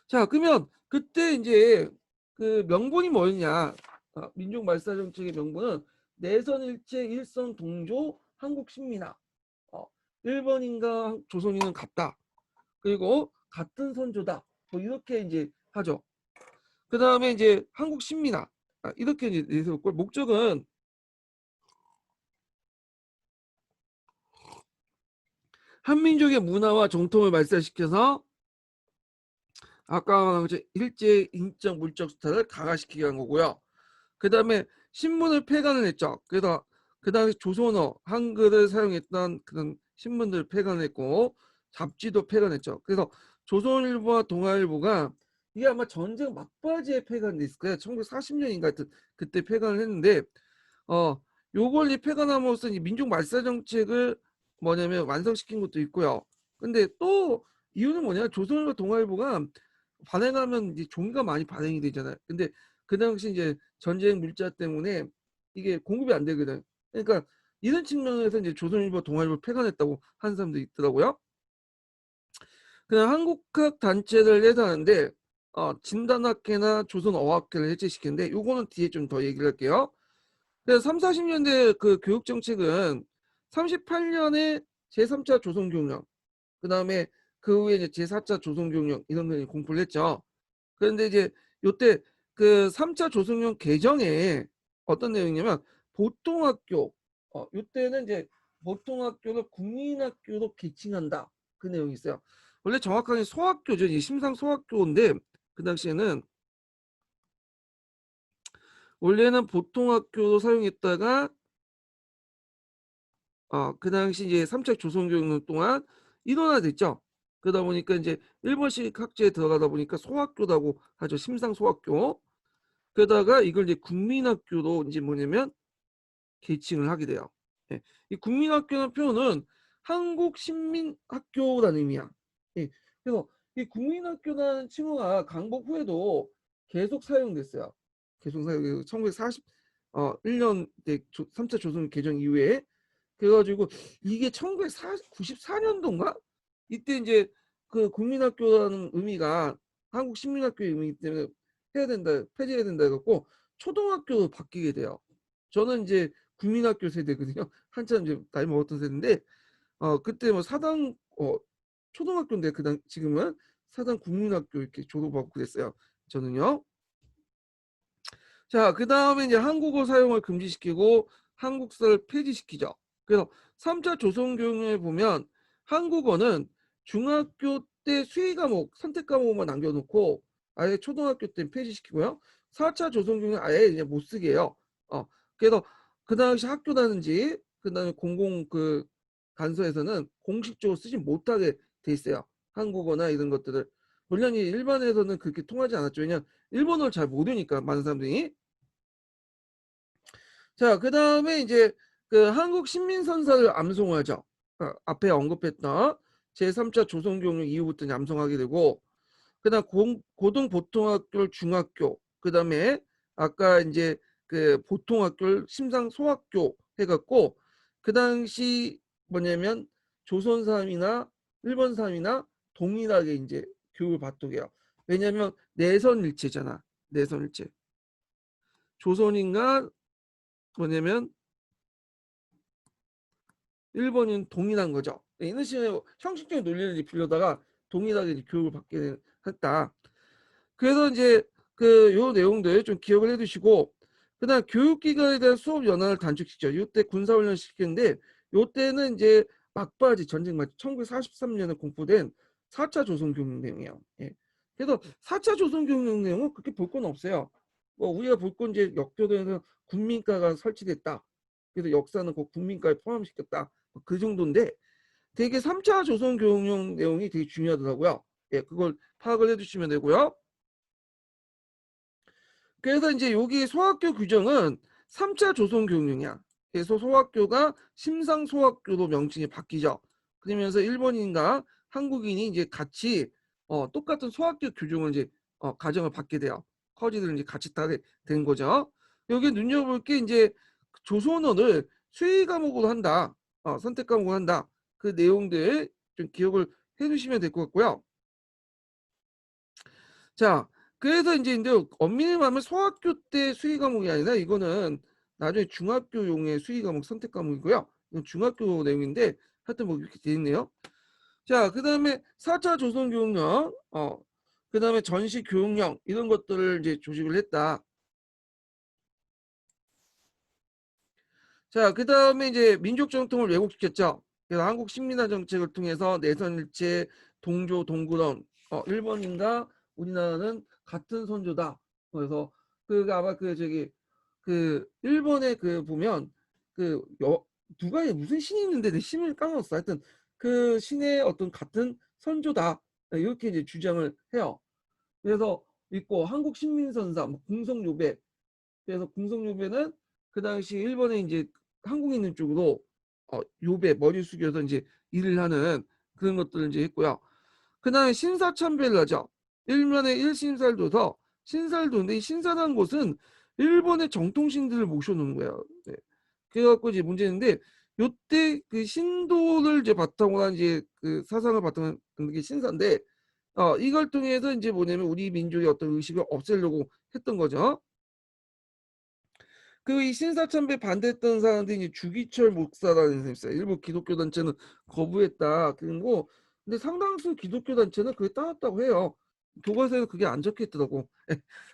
자, 그러면 그때 이제 그 명분이 뭐였냐? 민족 말살 정책의 명분은 내선일체 일선 동조 한국 신민아. 어, 일본인과 조선인은 같다. 그리고 같은 선조다. 뭐 이렇게 이제 하죠. 그 다음에 이제 한국 신민아. 이렇게 이제 내세웠고, 목적은 한민족의 문화와 정통을 말살시켜서 아까 말한 것처럼 일제의 인적 물적 수탈을 강화시키게 한 거고요. 그 다음에 신문을 폐간을 했죠. 그래서 그 당시 조선어 한글을 사용했던 그런 신문들을 폐간했고 잡지도 폐간했죠. 그래서 조선일보와 동아일보가 이게 아마 전쟁 막바지에 폐간됐을 거예요. 1940년인가 그때 폐간을 했는데 어 요걸 이 폐간함으로써 이 민족 말살 정책을 뭐냐면 완성시킨 것도 있고요. 근데 또 이유는 뭐냐? 조선일보 동아일보가 발행하면 이제 종이가 많이 발행이 되잖아요. 근데 그 당시 이제 전쟁 물자 때문에 이게 공급이 안 되거든. 그러니까 이런 측면에서 이제 조선일보, 동아일보 폐간했다고 하는 사람도 있더라고요. 그냥 한국학 단체를 해서하는데 진단학회나 조선어학회를 해체시키는데 요거는 뒤에 좀 더 얘기를 할게요. 그래서 3, 40년대 그 교육 정책은 38년에 제3차 조선교육령, 그 다음에 그 후에 이제 제4차 조선교육령 이런 걸 공부를 했죠. 그런데 이제 요때 그 3차 조선령 개정에 어떤 내용이냐면 보통학교 요때는 이제 보통학교를 국민학교로 개칭한다 그 내용이 있어요. 원래 정확하게 소학교죠. 이 심상 소학교인데 그 당시에는 원래는 보통학교로 사용했다가 그 당시 이제 3차 조선교육령 동안 일원화됐죠. 그러다 보니까 이제 일본식 학제에 들어가다 보니까 소학교라고 하죠. 심상 소학교. 그러다가 이걸 이제 국민학교로 이제 뭐냐면 계칭을 하게 돼요. 예. 이 국민학교라는 표현은 한국 신민학교라는 의미야. 예. 그래서 이 국민학교라는 칭호가 강복 후에도 계속 사용됐어요. 계속 사용. 1941년 때 3차 조선 개정 이후에 그래가지고 이게 1994년도인가 이때 이제 그 국민학교라는 의미가 한국 신민학교의 의미이기 때문에 해야 된다, 폐지해야 된다 해갖고 초등학교로 바뀌게 돼요. 저는 이제 국민학교 세대거든요. 한참 이제 나이 먹었던 세대인데 그때 뭐 사당 초등학교인데 그당 지금은 사당 국민학교 이렇게 졸업하고 그랬어요. 저는요. 자, 그 다음에 이제 한국어 사용을 금지시키고 한국사를 폐지시키죠. 그래서 3차 조선교육에 보면 한국어는 중학교 때 수의 과목, 선택 과목만 남겨놓고 아예 초등학교 때 폐지시키고요. 4차 조선교육은 아예 이제 못 쓰게 해요. 그래서 그 당시 학교라든지 그다음에 공공 그 간서에서는 공식적으로 쓰지 못하게 돼 있어요. 한국어나 이런 것들을. 물론 이 일반에서는 그렇게 통하지 않았죠. 왜냐면 일본어를 잘 모르니까 많은 사람들이. 자, 그다음에 이제 그 한국 신민선사를 암송하죠. 앞에 언급했던 제3차 조선경영 이후부터 암송하게 되고, 그다음 고등보통학교 중학교, 그다음에 아까 이제 그 보통학교 심상소학교 해갖고 그 당시 뭐냐면 조선 사람이나 일본 사람이나 동일하게 이제 교육을 받도록 해요. 왜냐면 내선일체잖아. 내선일체. 조선인가 뭐냐면 일본인 동일한 거죠. 이런 식의 형식적인 논리를 빌려다가 동일하게 이제 교육을 받게 했다. 그래서 이제 그 요 내용들 좀 기억을 해두시고, 그다음 교육기관에 대한 수업 연한을 단축시켜. 이때 군사훈련 시키는데 요때는 이제 막바지 전쟁 말 1943년에 공포된 4차 조선교육 내용이에요. 예. 그래서 4차 조선교육 내용은 그렇게 볼 건 없어요. 뭐 우리가 볼 건 이제 역교도에서 군민과가 설치됐다. 그래서 역사는 그 군민과에 포함시켰다. 그 정도인데 되게 3차 조선교육용 내용이 되게 중요하더라고요. 예, 그걸 파악을 해두시면 되고요. 그래서 이제 여기 소학교 규정은 3차 조선교육령이야. 그래서 소학교가 심상소학교로 명칭이 바뀌죠. 그러면서 일본인과 한국인이 이제 같이 똑같은 소학교 규정을 이제 가정을 받게 돼요. 커지들 이제 같이 다 된 거죠. 여기 눈여볼 게 이제 조선어를 수의 과목으로 한다. 선택 과목으로 한다. 그 내용들 좀 기억을 해두시면 될 것 같고요. 자, 그래서 이제 근데 엄밀히 말하면 소학교 때 수의 과목이 아니라 이거는 나중에 중학교용의 수의 과목 선택 과목이고요. 이건 중학교 내용인데 하여튼 뭐 이렇게 돼 있네요. 자, 그다음에 4차 조선교육령, 그다음에 전시교육령 이런 것들을 이제 조직을 했다. 자, 그다음에 이제 민족 정통을 왜곡시켰죠. 그래서 한국 식민화 정책을 통해서 내선일체, 동조, 동구론, 일본인과 우리나라는 같은 선조다. 그래서 그 아마 그 저기 그 일본에 그 보면 그 누가 무슨 신이 있는데 내 신을 까먹었어. 하여튼 그 신의 어떤 같은 선조다. 이렇게 이제 주장을 해요. 그래서 있고 한국 신민선사, 뭐 궁성요배. 그래서 궁성요배는 그 당시 일본에 이제 한국에 있는 쪽으로 요배 머리 숙여서 이제 일을 하는 그런 것들을 이제 했고요. 그다음에 신사참배를 하죠. 일면에 일신사를 둬서 신사를 두는데 이 신사라는 곳은 일본의 정통신들을 모셔놓은 거예요. 네. 그래갖고 이제 문제인데 요때 그 신도를 이제 바탕으로 한 이제 그 사상을 바탕으로 한 게 신사인데 이걸 통해서 이제 뭐냐면 우리 민족의 어떤 의식을 없애려고 했던 거죠. 그 이 신사참배 반대했던 사람들이 이제 주기철 목사라는 사람이 있어요. 일부 기독교 단체는 거부했다. 그리고 근데 상당수 기독교 단체는 그게 따랐다고 해요. 교과서에는 그게 안 적혀 있더라고.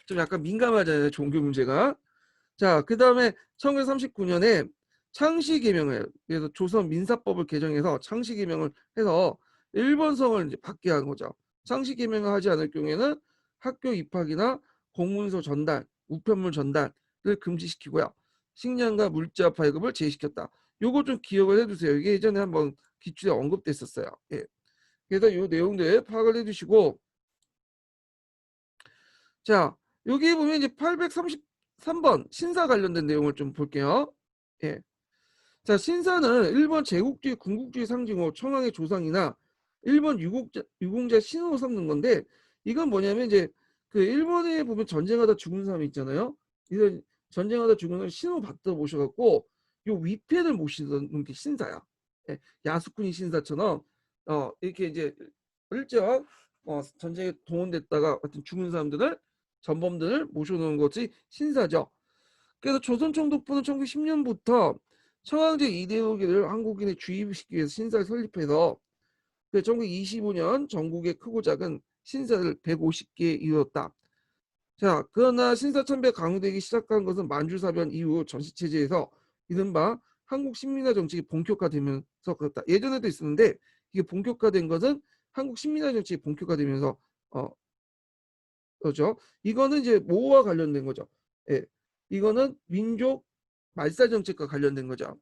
좀 약간 민감하잖아요, 종교 문제가. 자, 그다음에 1939년에 창시개명을, 그래서 조선 민사법을 개정해서 창시개명을 해서 일본성을 이제 받게 한 거죠. 창시개명을 하지 않을 경우에는 학교 입학이나 공문서 전달, 우편물 전달을 금지시키고요. 식량과 물자 발급을 제시켰다. 요거 좀 기억을 해두세요. 이게 예전에 한번 기출에 언급됐었어요. 예. 그래서 요 내용들 파악을 해두시고, 자, 여기 보면 이제 833번 신사 관련된 내용을 좀 볼게요. 예. 자, 신사는 일본 제국주의 군국주의 상징으로 청왕의 조상이나 일본 유공자 신으로 삼는 건데, 이건 뭐냐면 이제 그 일본에 보면 전쟁하다 죽은 사람이 있잖아요. 이런 전쟁하다 죽은 사람 신으로 받들어 모셔갖고 요 위패를 모시는 게 신사야. 예, 야스쿠니 신사처럼 이렇게 이제 일정 전쟁에 동원됐다가 어떤 죽은 사람들을 전범들을 모셔놓은 것이 신사죠. 그래서 조선총독부는 1910년부터 청황제 이데올기를 한국인에 주입시키기 위해서 신사를 설립해서 1925년 전국의 크고 작은 신사를 150개 이루었다. 자, 그러나 신사참배 강요되기 시작한 것은 만주사변 이후 전시체제에서 이른바 한국 식민화 정책이 본격화되면서 그렇다. 예전에도 있었는데 이게 본격화된 것은 한국 식민화 정책이 본격화되면서 그렇죠. 이거는 이제 뭐와 관련된 거죠. 예. 이거는 민족 말살 정책과 관련된 거죠.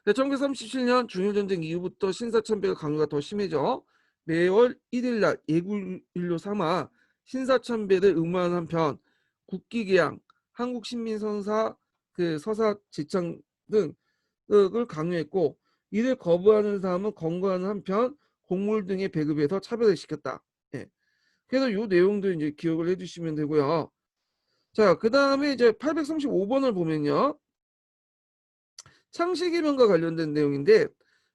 1937년 중일전쟁 이후부터 신사참배가 강요가 더 심해져 매월 1일 날 예국일로 삼아 신사참배를 응모하는 한편 국기개양, 한국신민선사, 서사 제창 등을 강요했고 이를 거부하는 사람은 검거하는 한편 곡물 등의 배급에서 차별을 시켰다. 예. 그래서 이 내용도 이제 기억을 해주시면 되고요. 자, 그 다음에 이제 835번을 보면요. 창씨개명과 관련된 내용인데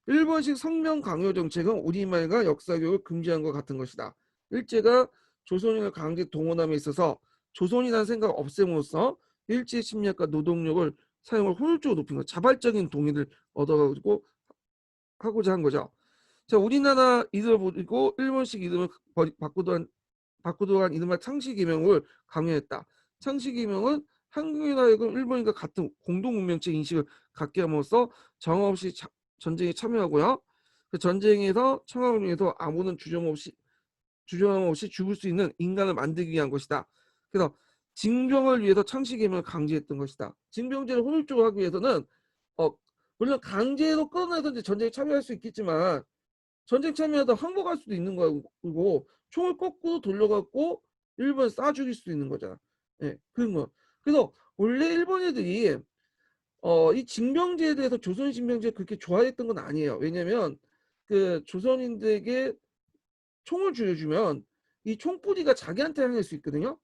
일본식 성명 강요 정책은 우리말과 역사교육을 금지한 것 같은 것이다. 일제가 조선인을 강제 동원함에 있어서 조선이라는 생각을 없앰으로써 일제 침략과 노동력을 사용을 효율적으로 높인 것, 자발적인 동의를 얻어가지고 하고자 한 거죠. 자, 우리나라 이름을 버리고 일본식 이름을 바꾸도록 한 이른바 창씨개명을 강요했다. 창씨개명은 한국인과 일본인과 같은 공동운명체 인식을 갖게 함으로써 정화 없이 전쟁에 참여하고요. 그 전쟁에서 청함을 위해서 아무런 주저함 없이 죽을 수 있는 인간을 만들기 위한 것이다. 그래서 징병을 위해서 창씨개명을 강제했던 것이다. 징병제를 효율적으로 하기 위해서는 어, 물론 강제로 끌어내서 이제 전쟁에 참여할 수 있겠지만 전쟁 참여하다 항복할 수도 있는 거고 총을 거꾸로 돌려갖고 일본 쏴 죽일 수도 있는 거잖아. 예, 그런 거. 그래서 원래 일본 애들이 이 징병제에 대해서 조선 징병제 그렇게 좋아했던 건 아니에요. 왜냐면 그 조선인들에게 총을 쥐어주면 이 총뿌리가 자기한테 향할 수 있거든요.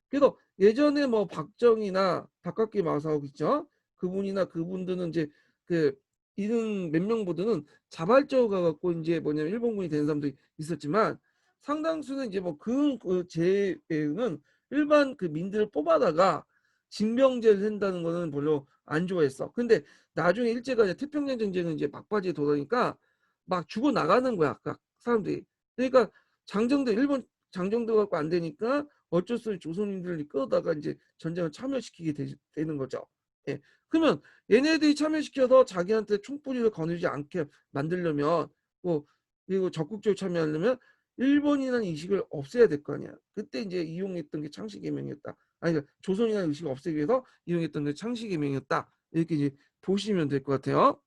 그래서 예전에 뭐 박정희나 박학기 마사오 있죠. 그분이나 그분들은 이제 그 이런 몇 명보다는 자발적으로 가갖고 이제 뭐냐면 일본군이 된 사람도 있었지만 상당수는 이제 뭐 그 제외는 일반 그 민들을 뽑아다가 징병제를 한다는 거는 별로 안 좋아했어. 근데 나중에 일제가 이제 태평양 전쟁은 이제 막바지에 도다니까 막 죽어 나가는 거야, 각 사람들이. 그러니까 장정도 일본 장정도 갖고 안 되니까 어쩔 수 없이 조선인들을 끌어다가 이제 전쟁을 참여시키게 되는 거죠. 예. 그러면 얘네들이 참여시켜서 자기한테 총뿌리를 거느리지 않게 만들려면 뭐 그리고 적극적으로 참여하려면 일본이라는 의식을 없애야 될 거 아니야. 그때 이제 이용했던 게 창씨개명이었다. 아니 그러니까 조선이라는 의식을 없애기 위해서 이용했던 게 창씨개명이었다. 이렇게 이제 보시면 될 것 같아요.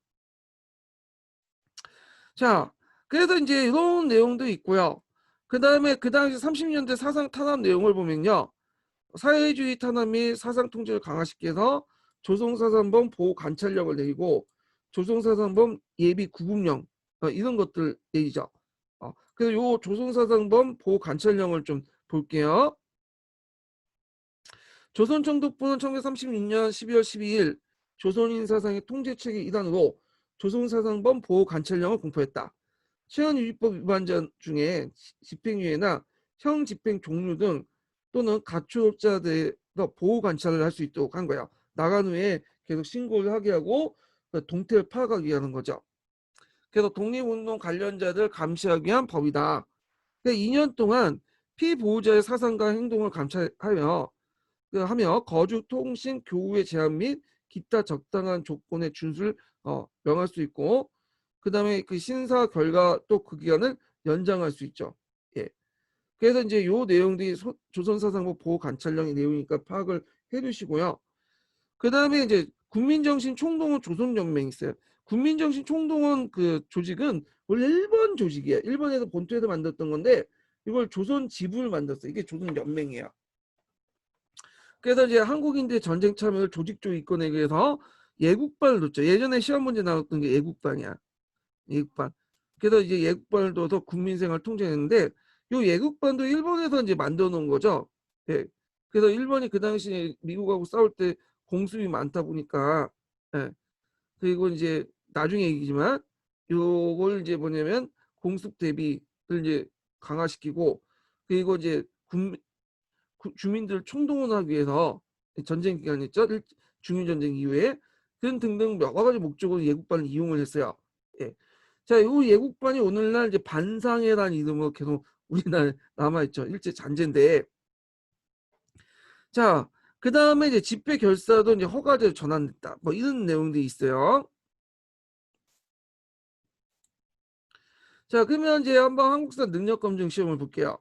자, 그래서 이제 이런 내용도 있고요. 그 다음에 그 당시 30년대 사상 탄압 내용을 보면요. 사회주의 탄압 및 사상 통제를 강화시키 해서 조선사상범 보호 관찰령을 내리고 조선사상범 예비 구금령 이런 것들 내리죠. 그래서 요 조선사상범 보호 관찰령을 좀 볼게요. 조선총독부는 1936년 12월 12일 조선인 사상의 통제체계 일환으로 조선사상범 보호 관찰령을 공포했다. 시한유지법 위반자 중에 집행유예나 형 집행 종류 등 또는 가출업자들의 보호 관찰을 할 수 있도록 한 거야. 나간 후에 계속 신고를 하게 하고 동태를 파악하기 위한 거죠. 그래서 독립운동 관련자들 감시하기 위한 법이다. 2년 동안 피보호자의 사상과 행동을 감찰하며 거주, 통신, 교우의 제한 및 기타 적당한 조건의 준수를 명할 수 있고 그 다음에 그 심사 결과 또 그 기간을 연장할 수 있죠. 예. 그래서 이제 요 내용들이 조선사상법 보호관찰령의 내용이니까 파악을 해두시고요. 그 다음에 이제 국민정신총동원 조선연맹이 있어요. 국민정신총동원 그 조직은 원래 일본 조직이에요. 일본에서 본토에서 만들었던 건데 이걸 조선 지부를 만들었어요. 이게 조선연맹이에요. 그래서 이제 한국인들 전쟁 참여를 조직적으로 이끌어내기 위해서 예국반을 뒀죠. 예전에 시험 문제 나왔던 게 예국반이야. 예국반. 그래서 이제 예국반을 둬서 국민생활 통제했는데 요 예국반도 일본에서 이제 만들어 놓은 거죠. 예. 그래서 일본이 그 당시에 미국하고 싸울 때 공습이 많다 보니까 예. 그리고 이제 나중에 얘기지만 요걸 이제 뭐냐면 공습 대비를 이제 강화시키고 그리고 이제 주민들 총동원하기 위해서 전쟁 기간 있죠. 중일전쟁 이후에 등등 여러 가지 목적으로 예국반을 이용을 했어요. 예. 자, 이 예국반이 오늘날 이제 반상회라는 이름으로 계속 우리나라에 남아있죠. 일제 잔재인데. 자, 그 다음에 이제 집회 결사도 이제 허가제로 전환됐다. 뭐 이런 내용들이 있어요. 자, 그러면 이제 한번 한국사 능력검증 시험을 볼게요.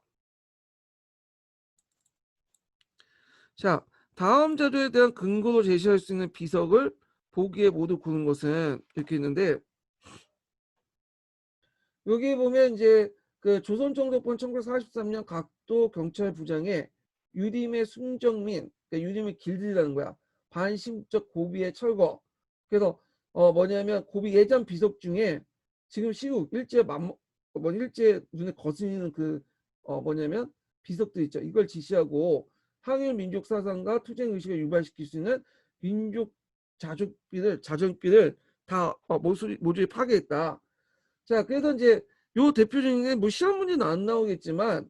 자, 다음 자료에 대한 근거로 제시할 수 있는 비석을 보기에 모두 고른 것은 이렇게 있는데 여기 보면 이제 그 조선총독본 1943년 각도 경찰부장의 유림의 순정민, 그러니까 유림의 길들이라는 거야. 반심적 고비의 철거. 그래서 뭐냐면 고비 예전 비석 중에 지금 시국 일제 뭐 일제 눈에 거슬리는 그 뭐냐면 비석들 있죠. 이걸 지시하고 항일 민족 사상과 투쟁 의식을 유발시킬 수 있는 민족 자존비를 다 모조리 파괴했다. 자, 그래서 이제 요 대표적인 게 뭐 시험 문제는 안 나오겠지만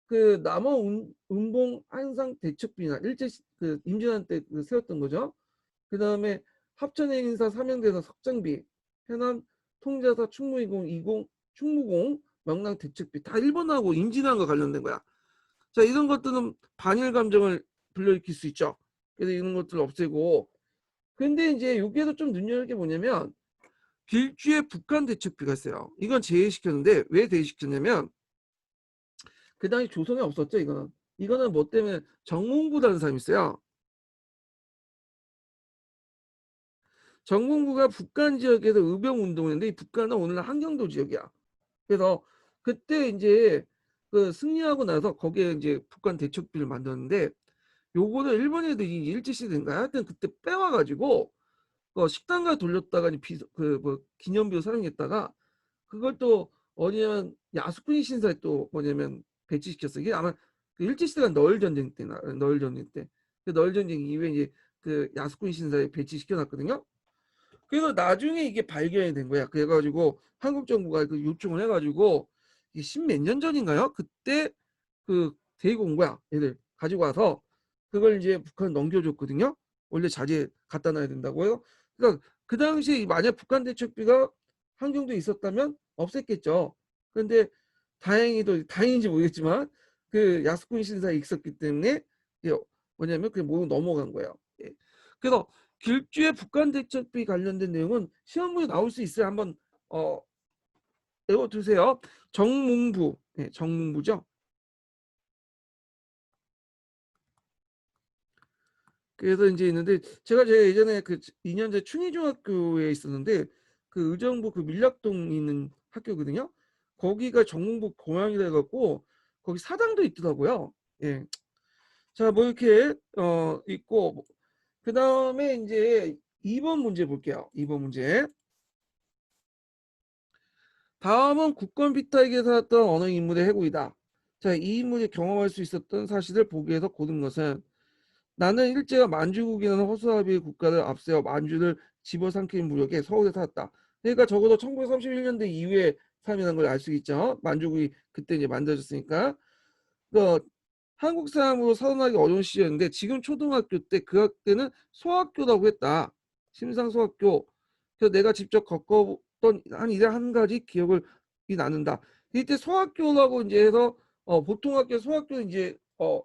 그 남원 운봉 한상 대첩비나 그 임진환 때 그 세웠던 거죠. 그 다음에 합천의 인사 삼형대사 석장비, 해남 통자사 충무이공 20 충무공 명랑 대책비 다 일본하고 임진환과 관련된 거야. 자, 이런 것들은 반일 감정을 불러일으킬 수 있죠. 그래서 이런 것들을 없애고. 근데 이제 여기에서 좀 눈여겨볼 게 뭐냐면 빌주의 북한 대책비가 있어요. 이건 제외시켰는데 왜 제외시켰냐면 그 당시 조선에 없었죠. 이거는 뭐 때문에 정몽구라는 사람이 있어요. 정몽구가 북한 지역에서 의병 운동을 했는데 이 북한은 오늘날 한경도 지역이야. 그래서 그때 이제 그 승리하고 나서 거기에 이제 북한 대책비를 만들었는데 요거는 일본 애들이 일제시대인가 하여튼 그때 빼와가지고 식당가 돌렸다가 그뭐 기념비로 사용했다가 그걸 또 어디냐면 야스쿠니 신사에 또 뭐냐면 배치시켰어. 이게 아마 그 일제시대가 너울 전쟁 때. 그 너울 전쟁 이후에 이제 그 야스쿠니 신사에 배치시켜 놨거든요. 그래서 나중에 이게 발견이 된 거야. 그래가지고 한국 정부가 그 요청을 해가지고 이게 십몇 년 전인가요? 그때 그 데리고 온 거야. 얘들 가지고 와서 그걸 이제 북한 넘겨줬거든요. 원래 자재 갖다 놔야 된다고요. 그러니까 그 당시에 만약 북한 대책비가 한경도에 있었다면 없앴겠죠. 그런데 다행히도 다행인지 모르겠지만 그 야스쿠니 신사에 있었기 때문에 이게 뭐냐면 그게 모두 넘어간 거예요. 예. 그래서 길주의 북한 대책비 관련된 내용은 시험 문제 나올 수 있어요. 한번 어, 외워두세요. 정문부, 네, 정문부죠. 그래서 이제 있는데 제가 예전에 그 2년제 충의중학교에 있었는데 그 의정부 그 밀락동 있는 학교거든요. 거기가 정문부 고향이라 갖고 거기 사당도 있더라고요. 예. 자, 뭐 이렇게 있고 그 다음에 이제 2번 문제 볼게요. 2번 문제. 다음은 국권 비탈기에 살았던 어느 인물의 해고이다. 자, 이 인물이 경험할 수 있었던 사실을 보기에서 고른 것은 나는 일제가 만주국이라는 허수아비의 국가를 앞세워 만주를 집어삼킨 무력에 서울에 살았다. 그러니까 적어도 1931년대 이후에 삶이라는 걸 알 수 있죠. 만주국이 그때 이제 만들어졌으니까. 그 한국 사람으로 살아나기 어려운 시절인데 지금 초등학교 때 그 학교는 소학교라고 했다. 심상소학교. 그래서 내가 직접 겪었던 한 가지 기억을 나는다. 이때 소학교라고 이제 해서 보통 학교 소학교 이제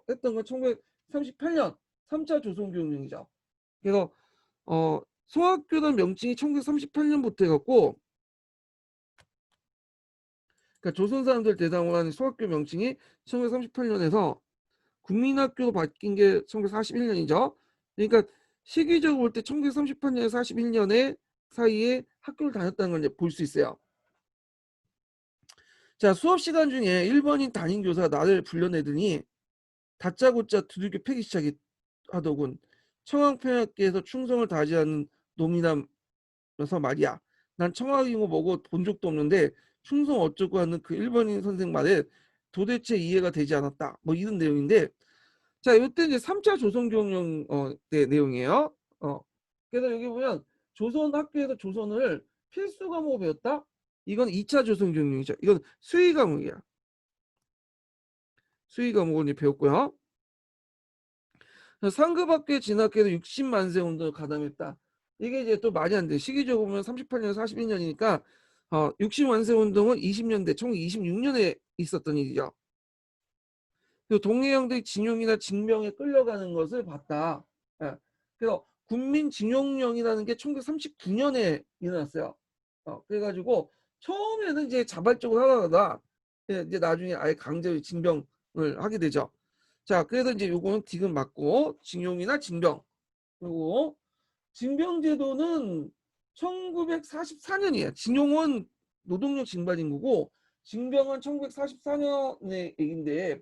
했던 건 1938년 3차 조선교육령이죠. 그래서 소학교란 명칭이 1938년부터 해갖고 그러니까 조선 사람들 대상으로 하는 소학교 명칭이 1938년에서 국민학교로 바뀐 게 1941년이죠. 그러니까 시기적으로 볼 때 1938년에 41년에 사이에 학교를 다녔다는 걸 이제 볼 수 있어요. 자, 수업 시간 중에 일본인 담임 교사가 나를 불러내더니 다짜고짜 두들겨 패기 시작하더군. 청왕평학기에서 충성을 다하지 않는 놈이라면서 말이야. 난 청와이고 뭐고 본 적도 없는데 충성 어쩌고 하는 그 일본인 선생 말에 도대체 이해가 되지 않았다. 뭐 이런 내용인데 자, 이때 이제 3차 조선경영 네, 내용이에요. 그래서 여기 보면 조선 학교에서 조선을 필수 과목으로 배웠다. 이건 2차 조선경영이죠. 이건 수의 과목이야. 수의 과목을 배웠고요. 상급 학교에 진학해서 60만 세 운동을 가담했다. 이게 이제 또 말이 안 돼. 시기적으로 보면 38년, 41년이니까 60만 세 운동은 20년대, 1926년에 있었던 일이죠. 그리고 동해형들이 징용이나 징병에 끌려가는 것을 봤다. 예. 그래서 국민징용령이라는 게 1939년에 일어났어요. 그래가지고 처음에는 이제 자발적으로 하다가 이제 나중에 아예 강제로 징병을 하게 되죠. 자, 그래서 이제 요거는 디귿 맞고 징용이나 징병. 그리고 징병제도는 1944년이에요. 징용은 노동력 징발인구고 징병은 1944년의 얘기인데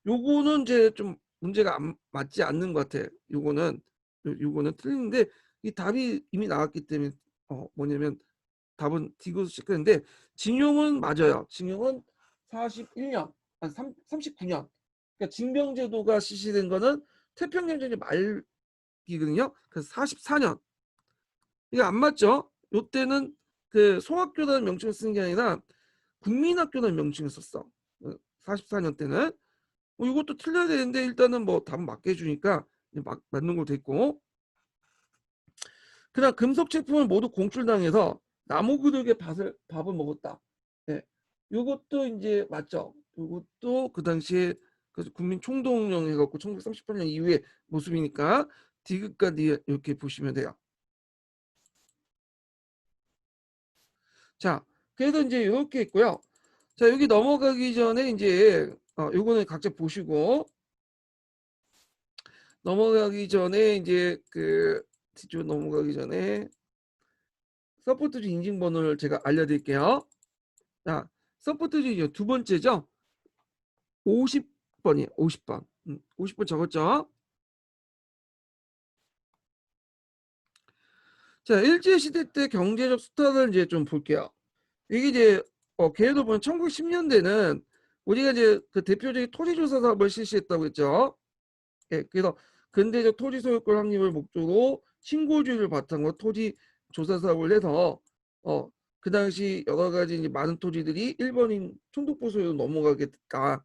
요거는 이제 좀 문제가 맞지 않는 것 같아. 요거는 틀리는데 이 답이 이미 나왔기 때문에 뭐냐면 답은 디귿 시켰는데 징용은 맞아요. 징용은 41년, 아니 39년. 그러니까 징병제도가 실시된 거는 태평양전쟁 말기거든요. 그래서 44년. 이게 안 맞죠? 요때는 그 송학교라는 명칭을 쓰는 게 아니라 국민학교라는 명칭을 썼어. 44년 때는. 뭐 이것도 틀려야 되는데 일단은 뭐 답 맞게 해주니까 맞는 걸로 됐고. 그다음 금속 제품을 모두 공출당해서 나무 그릇의 밥을 먹었다. 네. 요것도 이제 맞죠. 요것도 그 당시에 그 국민 총동령 해갖고 1938년 이후의 모습이니까 디귿과 니 이렇게 보시면 돼요. 자, 그래서 이제 이렇게 있고요. 자, 여기 넘어가기 전에 이제 요거는 각자 보시고 넘어가기 전에 이제 그 뒤쪽 넘어가기 전에 서포트주 인증번호를 제가 알려드릴게요. 자, 서포트주 두 번째죠. 50번이에요. 50번. 50번 적었죠. 자, 일제시대 때 경제적 수탈을 이제 좀 볼게요. 이게 이제 계획을 보면 1910년대는 우리가 이제 그 대표적인 토지조사 사업을 실시했다고 했죠. 예, 그래서 근대적 토지 소유권 확립을 목적으로 신고주의를 바탕으로 토지 조사 사업을 해서 그 당시 여러 가지 이제 많은 토지들이 일본인 총독부 소유로 넘어가게 됐다.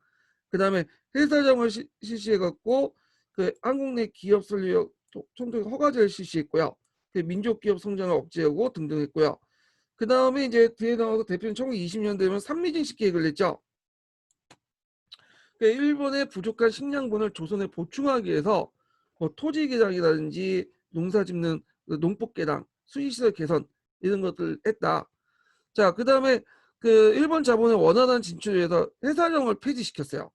그다음에 회사장을 실시해 갖고 그 한국 내 기업 설립 총독 허가제를 실시했고요. 그 민족 기업 성장을 억제하고 등등 했고요. 그다음에 이제 뒤에 나와서 대표는 1920년대 되면 삼미진식 계획을 냈죠. 그러니까 일본의 부족한 식량분을 조선에 보충하기 위해서 뭐 토지 개량이라든지 농사 짓는 그 농법 개량, 수지시설 개선 이런 것들 했다. 자, 그다음에 그 일본 자본의 원활한 진출을 위해서 회사령을 폐지시켰어요.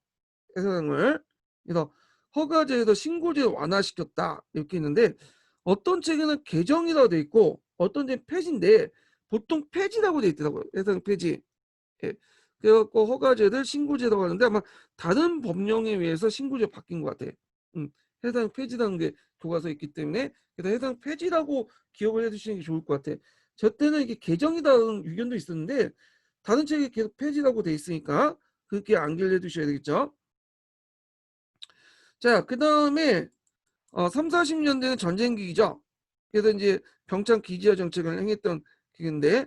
회사령을. 그래서 허가제에서 신고제를 완화시켰다. 이렇게 있는데 어떤 책에는 개정이라고 돼 있고 어떤 책은 폐지인데 보통 폐지라고 돼 있더라고요. 회사령 폐지. 예. 그래갖고 허가제를 신고제라고 하는데 아마 다른 법령에 의해서 신고제 바뀐 것 같아. 해상 폐지라는 게 교과서에 있기 때문에 그래서 해상 폐지라고 기억을 해두시는 게 좋을 것 같아. 저 때는 이게 개정이라는 의견도 있었는데 다른 책에 계속 폐지라고 돼 있으니까 그렇게 암기를 해두셔야 되겠죠. 자, 그 다음에 3, 40년대는 전쟁기기죠. 그래서 이제 병창 기지화 정책을 행했던 기기인데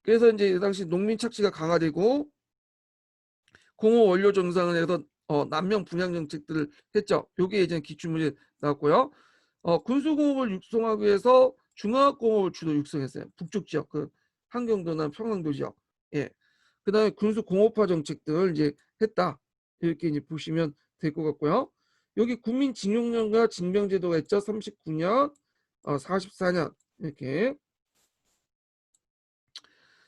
그래서 이제 이 당시 농민 착취가 강화되고 공업 원료 정상을 해서 난명 분양 정책들을 했죠. 요게 예전에 기출문제 나왔고요. 군수공업을 육성하기 위해서 중화학공업을 주로 육성했어요. 북쪽 지역 그 한경도나 평안도 지역. 예. 그다음에 군수공업화 정책들 이제 했다. 이렇게 이제 보시면 될 것 같고요. 여기 국민징용령과 징병제도가 있죠. 39년, 44년 이렇게.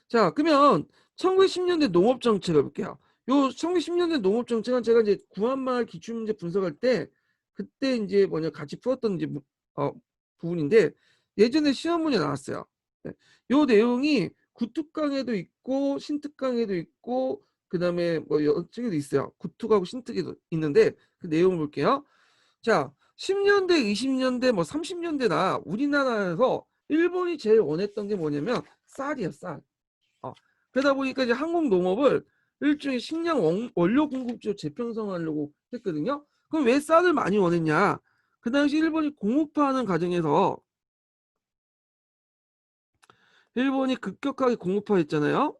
자, 그러면 1910년대 농업 정책을 볼게요. 요 1910년대 농업 정책은 제가 이제 구한마을 기출문제 분석할 때 그때 이제 뭐냐 같이 풀었던 이제 부분인데 예전에 시험 문제 나왔어요. 네. 요 내용이 구특강에도 있고 신특강에도 있고 그다음에 뭐 여러 책에도 있어요. 구특하고 신특에도 있는데 그 내용을 볼게요. 자, 10년대, 20년대, 뭐 30년대나 우리나라에서 일본이 제일 원했던 게 뭐냐면 쌀이야, 쌀. 어, 그러다 보니까 이제 한국 농업을 일종의 식량 원료 공급지로 재편성하려고 했거든요. 그럼 왜 쌀을 많이 원했냐? 그 당시 일본이 공업화하는 과정에서 일본이 급격하게 공업화했잖아요.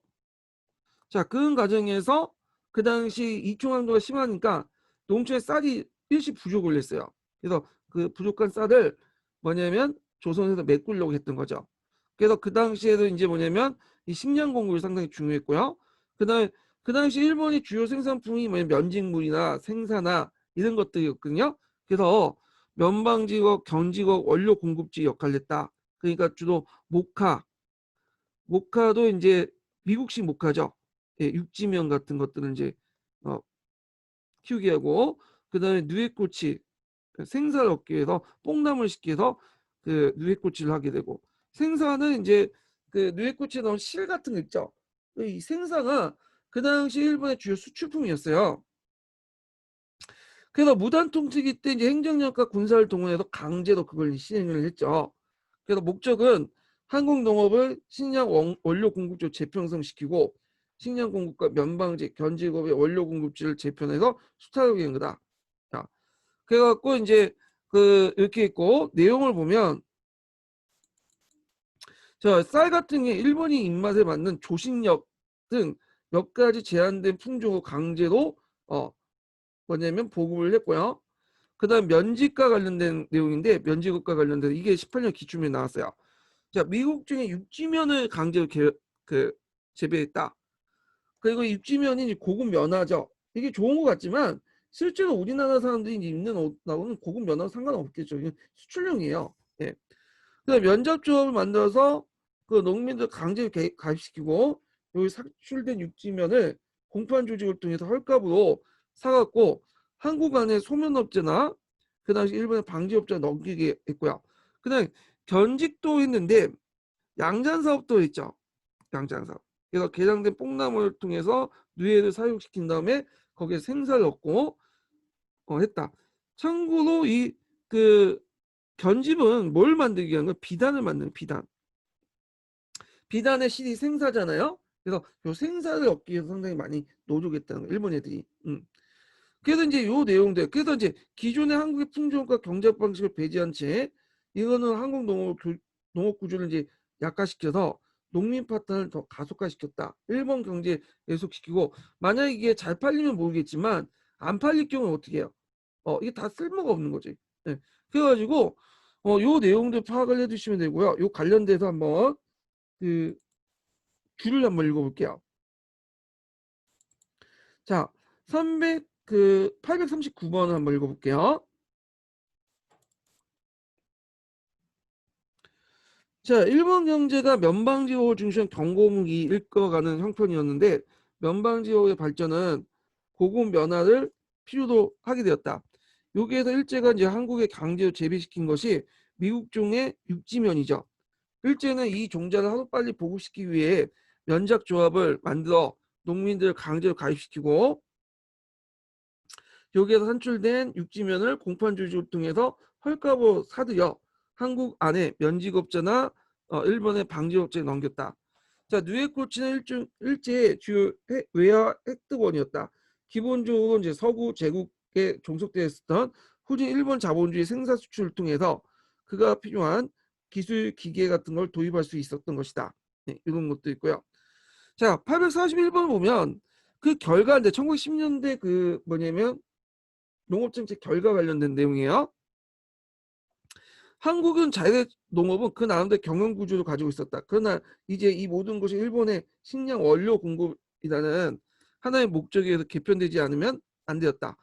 자, 그 과정에서 그 당시 이충항도가 심하니까 농촌에 쌀이 일시 부족을 했어요. 그래서 그 부족한 쌀을 뭐냐면 조선에서 메꾸려고 했던 거죠. 그래서 그 당시에도 이제 뭐냐면 이 식량 공급이 상당히 중요했고요. 그다음에 그 당시 일본이 주요 생산품이 뭐냐면 면직물이나 생사나 이런 것들이었거든요. 그래서 면방지국, 경지국, 원료 공급지 역할을 했다. 그러니까 주로 모카도 이제 미국식 모카죠. 예, 육지면 같은 것들은 이제 어, 키우게 하고 그다음에 누에꼬치 생사를 얻기 위해서 뽕나무를 시켜서 그 누에꼬치를 하게 되고 생사는 이제 그 누에꼬치에 나온 실 같은 거 있죠. 이 생사가 그 당시 일본의 주요 수출품이었어요. 그래서 무단 통치기 때 이제 행정력과 군사를 동원해서 강제로 그걸 시행을 했죠. 그래서 목적은 한국 농업을 식량 원료 공급지로 재편성시키고 식량 공급과 면방지, 견직업의 원료 공급지를 재편해서 수탈하기 위한 거다. 자, 그래갖고 이제 그 이렇게 있고 내용을 보면 쌀 같은 게 일본인 입맛에 맞는 조식력 등 몇 가지 제한된 품종을 강제로 뭐냐면 보급을 했고요. 그다음 면직과 관련된 내용인데 면직업과 관련된 이게 18년 기출문에 나왔어요. 자, 미국 중에 육지면을 강제로 그 재배했다. 그리고 육지면이 고급 면화죠. 이게 좋은 것 같지만 실제로 우리나라 사람들이 입는 옷하고는 고급 면화와 상관없겠죠. 이게 수출용이에요. 예. 그다음 면접조합을 만들어서 그 농민들 강제로 가입시키고 여기 삭출된 육지면을 공판 조직을 통해서 헐값으로 사갖고 한국 안에 소면업체나 그 당시 일본의 방지업체 넘기게 했고요. 그다음 견직도 했는데 양잔사업도 있죠. 양잔사업. 그래서 개량된 뽕나무를 통해서 누에를 사육시킨 다음에 거기에 생사를 얻고 했다. 참고로 이 그 견집은 뭘 만들기 위한 거? 비단을 만드는 비단. 비단의 실이 생사잖아요. 그래서 요 생사를 얻기 위해서 상당히 많이 노력했다는 거, 일본 애들이. 그래서 이제 요 내용들, 그래서 이제 기존의 한국의 품종과 경작 방식을 배제한 채 이거는 한국 농업 구조를 이제 약화시켜서 농민 파탄을 더 가속화시켰다. 일본 경제 왜속시키고 만약 이게 잘 팔리면 모르겠지만 안 팔릴 경우는 어떻게 해요? 이게 다 쓸모가 없는 거지. 네. 그래가지고 요 내용들 파악을 해두시면 되고요. 요 관련돼서 한번 그 줄을 한번 읽어볼게요. 자, 839번을 한번 읽어볼게요. 자, 일본 경제가 면방지호 중심 경고무기 일거가는 형편이었는데 면방지호의 발전은 고급 면화를 필요로 하게 되었다. 여기에서 일제가 이제 한국에 강제로 재배시킨 것이 미국종의 육지면이죠. 일제는 이 종자를 하루빨리 보급시키기 위해 면작 조합을 만들어 농민들을 강제로 가입시키고 여기에서 산출된 육지면을 공판 조직을 통해서 헐값으로 사들여 한국 안에 면직업자나 일본의 방지업체에 넘겼다. 자, 누에코치는 일제의 주요 외화 획득원이었다. 기본적으로 이제 서구 제국에 종속되어 있었던 후진 일본 자본주의 생산 수출을 통해서 그가 필요한 기술 기계 같은 걸 도입할 수 있었던 것이다. 네, 이런 것도 있고요. 자, 841번 보면 그 결과인데 1910년대 그 뭐냐면 농업정책 결과 관련된 내용이에요. 한국은 자유의 농업은 그 나름대로 경영 구조를 가지고 있었다. 그러나 이제 이 모든 것이 일본의 식량 원료 공급이라는 하나의 목적에 의해서 개편되지 않으면 안 되었다.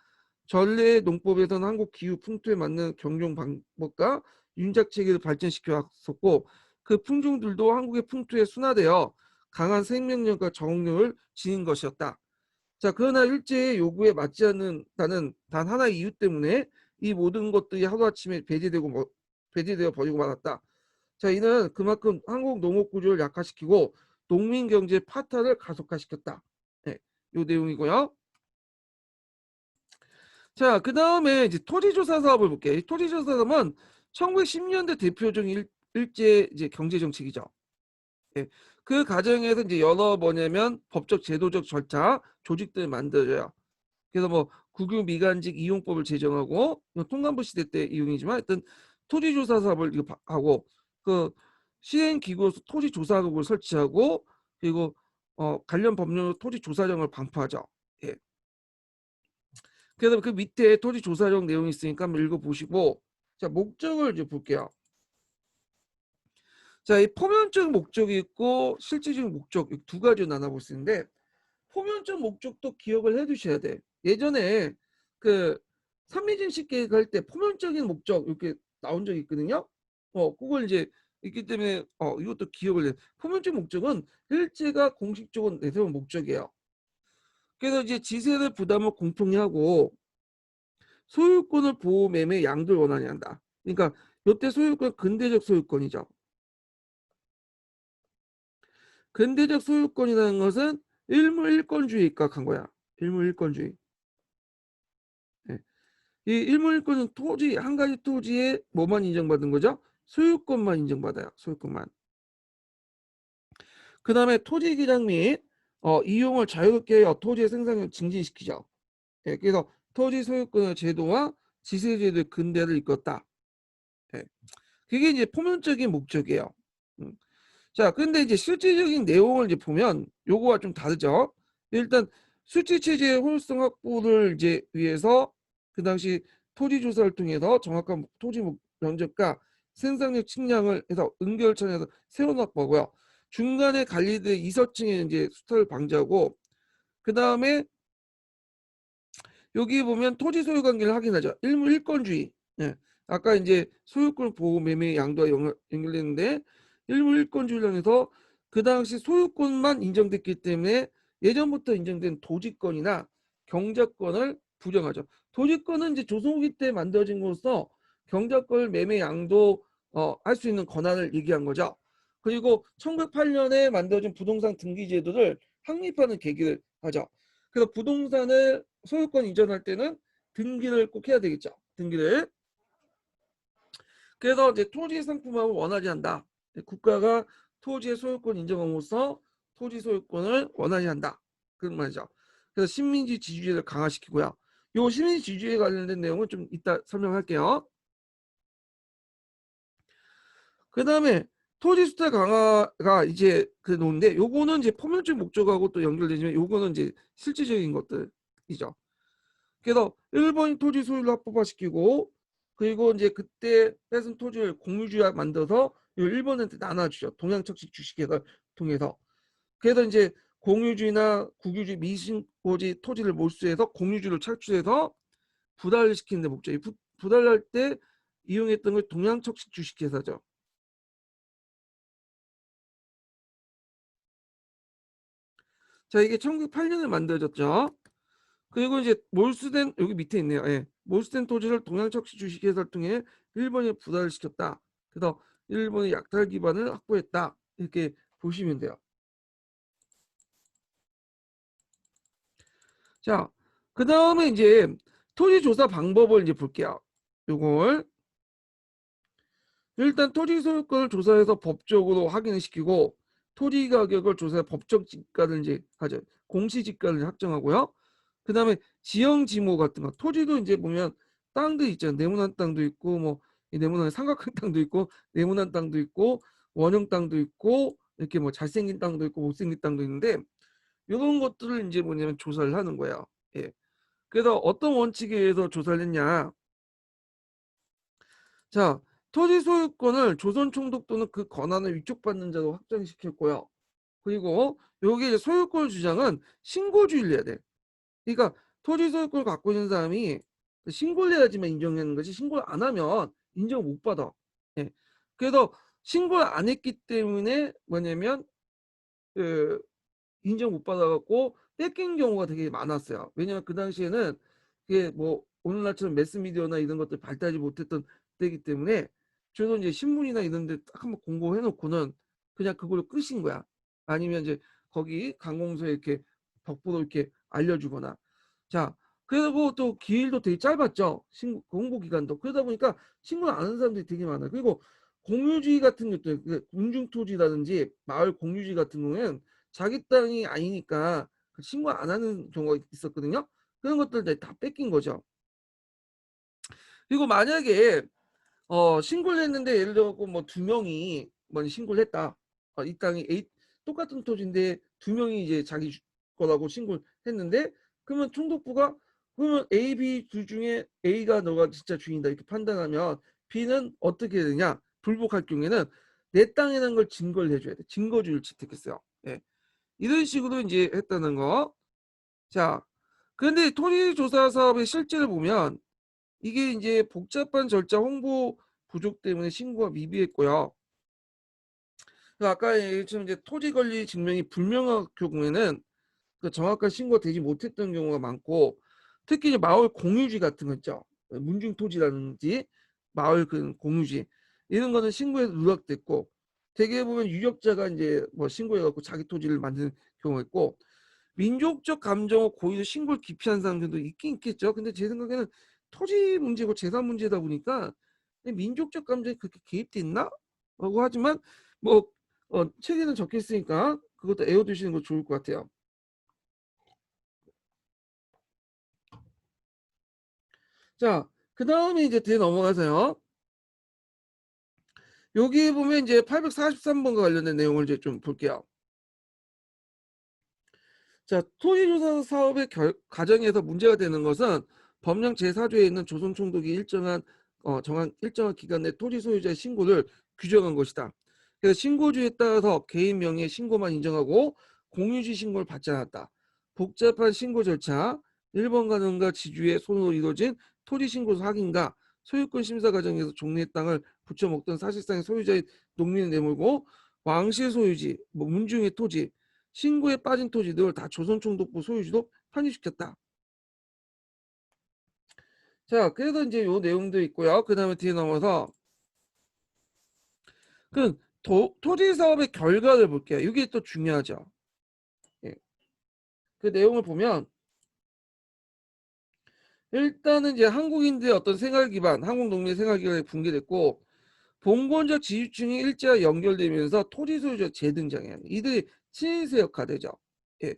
전래 농법에서는 한국 기후 풍토에 맞는 경영 방법과 윤작 체계를 발전시켜 왔었고 그 품종들도 한국의 풍토에 순화되어 강한 생명력과 적응력을 지닌 것이었다. 자, 그러나 일제의 요구에 맞지 않는다는 단 하나의 이유 때문에 이 모든 것들이 하루아침에 배제되어 버리고 말았다. 자, 이는 그만큼 한국 농업 구조를 약화시키고 농민 경제 파탄을 가속화시켰다. 네, 요 내용이고요. 자, 그 다음에 이제 토지조사 사업을 볼게요. 이 토지조사 사업은 1910년대 대표적인 일제 이제 경제 정책이죠. 예. 그 과정에서 이제 여러 뭐냐면 법적 제도적 절차 조직들을 만들어요. 그래서 뭐 국유 미관직 이용법을 제정하고 통감부 시대 때 이용이지만 하여튼 토지조사 사업을 이거 하고 그 시행 기구로서 토지조사국을 설치하고 그리고 관련 법령으로 토지조사령을 반포하죠. 예. 그래서 그 밑에 토지조사령 내용이 있으니까 한번 읽어보시고 자 목적을 이제 볼게요. 자, 이 포면적 목적이 있고 실질적인 목적 두 가지로 나눠볼 수 있는데 포면적 목적도 기억을 해두셔야 돼. 예전에 그 삼미진식 계획할 때 포면적인 목적 이렇게 나온 적이 있거든요. 그걸 이제 있기 때문에 이것도 기억을 해. 포면적 목적은 일제가 공식적으로 내세운 목적이에요. 그래서 이제 지세를 부담을 공평히 하고 소유권을 보호 매매 양도를 원하냐 한다. 그러니까 요때 소유권 근대적 소유권이죠. 근대적 소유권이라는 것은 일물일권주의에 입각한 거야. 일물일권주의. 예. 이 일물일권은 토지 한 가지 토지에 뭐만 인정받은 거죠? 소유권만 인정받아요. 소유권만. 그 다음에 토지 기장 및 이용을 자유롭게 하여 토지의 생산력을 증진시키죠. 예, 그래서 토지 소유권의 제도와 지세제도의 근대를 이끌었다. 예. 그게 이제 표면적인 목적이에요. 음. 자, 근데 이제 실질적인 내용을 이제 보면 요거와 좀 다르죠. 일단 수치 체제의 효율성 확보를 이제 위해서 그 당시 토지 조사를 통해서 정확한 토지 면적과 생산력 측량을 해서 은결천에서 세운 확보고요. 중간에 관리된 이서층의 이제 수탈을 방지하고 그 다음에 여기 보면 토지 소유 관계를 확인하죠. 일물일권주의. 예. 아까 이제 소유권 보호 매매 양도와 연결되는데 일물일권주의를 해서 그 당시 소유권만 인정됐기 때문에 예전부터 인정된 도지권이나 경작권을 부정하죠. 도지권은 이제 조선후기 때 만들어진 것으로서 경작권을 매매 양도 할 수 있는 권한을 얘기한 거죠. 그리고 1908년에 만들어진 부동산 등기 제도를 확립하는 계기를 하죠. 그래서 부동산을 소유권 이전할 때는 등기를 꼭 해야 되겠죠. 등기를. 그래서 이제 토지 상품화를 원하지 않는다. 국가가 토지의 소유권 인정함으로써 토지 소유권을 원하지 않는다. 그런 말이죠. 그래서 식민지 지주제를 강화시키고요. 요 식민지 지주제에 관련된 내용은 좀 이따 설명할게요. 그 다음에 토지 수탈 강화가 이제 그 놓은데 요거는 이제 포괄적 목적하고 또 연결되지만 요거는 이제 실질적인 것들이죠. 그래서 일본이 토지 소유를 합법화시키고 그리고 이제 그때 뺏은 토지를 공유주약 만들어서 일본한테 나눠주죠. 동양척식 주식회사를 통해서. 그래서 이제 공유주나 국유주 미신고지 토지를 몰수해서 공유주를 착취해서 부달을 시키는 데 목적이 부달할 때 이용했던 걸 동양척식 주식회사죠. 자, 이게 1908년에 만들어졌죠. 그리고 이제 몰수된 여기 밑에 있네요. 예. 몰수된 토지를 동양척시 주식회사를 통해 일본에 부달을 시켰다. 그래서 일본의 약탈 기반을 확보했다. 이렇게 보시면 돼요. 자, 그 다음에 이제 토지 조사 방법을 이제 볼게요. 요걸 일단 토지 소유권을 조사해서 법적으로 확인을 시키고 토지 가격을 조사해 법적 지가를 이제 하죠. 공시지가를 확정하고요. 그 다음에 지형 지모 같은 거 토지도 이제 보면 땅도 있잖아요. 네모난 땅도 있고 뭐 네모난 삼각형 땅도 있고 네모난 땅도 있고 원형 땅도 있고 이렇게 뭐 잘생긴 땅도 있고 못생긴 땅도 있는데 이런 것들을 이제 뭐냐면 조사를 하는 거예요. 예. 그래서 어떤 원칙에 의해서 조사를 했냐? 자, 토지 소유권을 조선 총독 또는 그 권한을 위촉받는 자로 확정시켰고요. 그리고 여기 이제 소유권 주장은 신고주의를 해야 돼. 그러니까 토지 소유권을 갖고 있는 사람이 신고를 해야지만 인정하는 거지 신고를 안 하면 인정 못 받아. 예. 그래서 신고를 안 했기 때문에 뭐냐면 그 인정 못 받아갖고 뺏긴 경우가 되게 많았어요. 왜냐면 그 당시에는 그게 뭐 오늘날처럼 매스미디어나 이런 것들 발달하지 못했던 때이기 때문에 저도 이제 신문이나 이런 데 딱 한번 공고해 놓고는 그냥 그걸로 끝인 거야. 아니면 이제 거기 관공서에 이렇게 벽보도 이렇게 알려주거나. 자, 그리고 또 기일도 되게 짧았죠. 신고 공고 기간도. 그러다 보니까 신고를 안 하는 사람들이 되게 많아요. 그리고 공유주의 같은 것도 공중토지라든지 마을 공유지 같은 경우에는 자기 땅이 아니니까 신고 안 하는 경우가 있었거든요. 그런 것들 다 뺏긴 거죠. 그리고 만약에 신고를 했는데 예를 들어 뭐 두 명이 뭐 신고를 했다. 이 땅이 A 똑같은 토지인데 두 명이 이제 자기 거라고 신고를 했는데 그러면 총독부가 그러면 A, B 둘 중에 A가 너가 진짜 주인이다 이렇게 판단하면 B는 어떻게 해야 되냐? 불복할 경우에는 내 땅이라는 걸 증거를 해줘야 돼. 증거주의를 채택했어요. 예. 이런 식으로 이제 했다는 거. 자, 그런데 토지조사 사업의 실제를 보면 이게 이제 복잡한 절차 홍보 부족 때문에 신고가 미비했고요. 아까 얘기했지만 이제 토지 권리 증명이 불명한 경우에는 그 정확한 신고가 되지 못했던 경우가 많고 특히 이제 마을 공유지 같은 거 있죠. 문중 토지라든지 마을 그 공유지 이런 거는 신고에 누락됐고 대개 보면 유력자가 이제 뭐 신고해갖고 자기 토지를 만드는 경우가 있고 민족적 감정을 고의로 신고를 기피한 사람들도 있긴 있겠죠. 근데 제 생각에는 토지 문제고 재산 문제다 보니까 민족적 감정이 그렇게 개입돼 있나? 라고 하지만 뭐 책에는 적혀 있으니까 그것도 애워두시는 거 좋을 것 같아요. 자, 그 다음에 이제 뒤에 넘어가서요. 여기 보면 이제 843번과 관련된 내용을 이제 좀 볼게요. 자, 토지조사 사업의 과정에서 문제가 되는 것은 법령 제4조에 있는 조선총독이 정한 일정한 기간 내 토지 소유자의 신고를 규정한 것이다. 그래서 신고주에 따라서 개인 명의의 신고만 인정하고 공유지 신고를 받지 않았다. 복잡한 신고 절차, 1번 가능과 지주의 손으로 이루어진 토지 신고 확인과 소유권 심사 과정에서 종래의 땅을 붙여먹던 사실상의 소유자의 농민을 내몰고 왕실 소유지, 뭐 문중의 토지, 신고에 빠진 토지들 다 조선총독부 소유지로 편입시켰다. 자, 그래서 이제 요 내용도 있고요. 그 다음에 뒤에 넘어서 그 토지 사업의 결과를 볼게요. 이게 또 중요하죠. 예. 그 내용을 보면 일단은 이제 한국인들의 어떤 생활 기반, 한국 농민 생활 기반이 붕괴됐고 봉건적 지주층이 일제와 연결되면서 토지 소유자 재등장해요. 이들이 친인세 역화되죠. 예.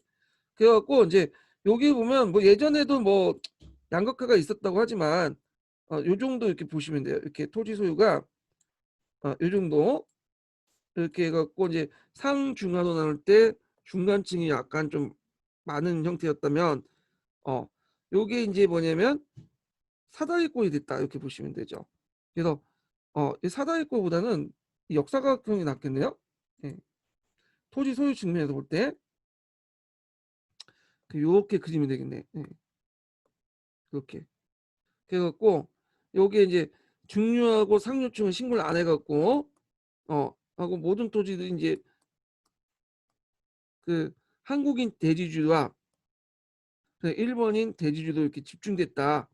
그래갖고 이제 여기 보면 뭐 예전에도 뭐 양극화가 있었다고 하지만 요 정도 이렇게 보시면 돼요. 이렇게 토지 소유가 요 정도 이렇게 해갖고 이제 상중하로 나눌 때 중간층이 약간 좀 많은 형태였다면 요게 이제 뭐냐면 사다리꼴이 됐다 이렇게 보시면 되죠. 그래서 이 사다리꼴보다는 이 역사각형이 낫겠네요. 예. 토지 소유 측면에서 볼 때 요렇게 그리면 되겠네. 예. 그렇게. 그래갖고 요게 이제 중류하고 상류층은 신고를 안 해갖고 하고 모든 토지들이 이제 그 한국인 대지주와 그 일본인 대지주도 이렇게 집중됐다.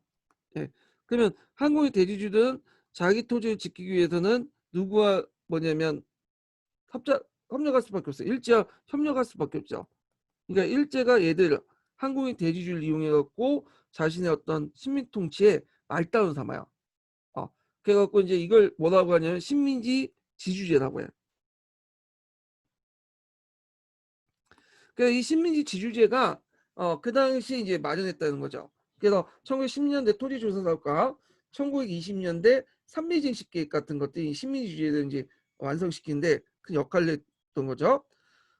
예. 그러면 한국인 대지주들은 자기 토지를 지키기 위해서는 누구와 뭐냐면 협력할 수밖에 없어요. 일제와 협력할 수밖에 없죠. 그러니까 일제가 얘들 한국인 대지주를 이용해 갖고 자신의 어떤 식민 통치에 말다운 삼아요. 그래갖고 이제 이걸 뭐라고 하냐면 식민지 지주제라고 해요. 그러니까 이 식민지 지주제가 그 당시 이제 마련했다는 거죠. 그래서 1910년대 토지조사사업과 1920년대 삼미징식 계획 같은 것들이 식민지 주제를 이제 완성시키는데 큰 역할을 했던 거죠.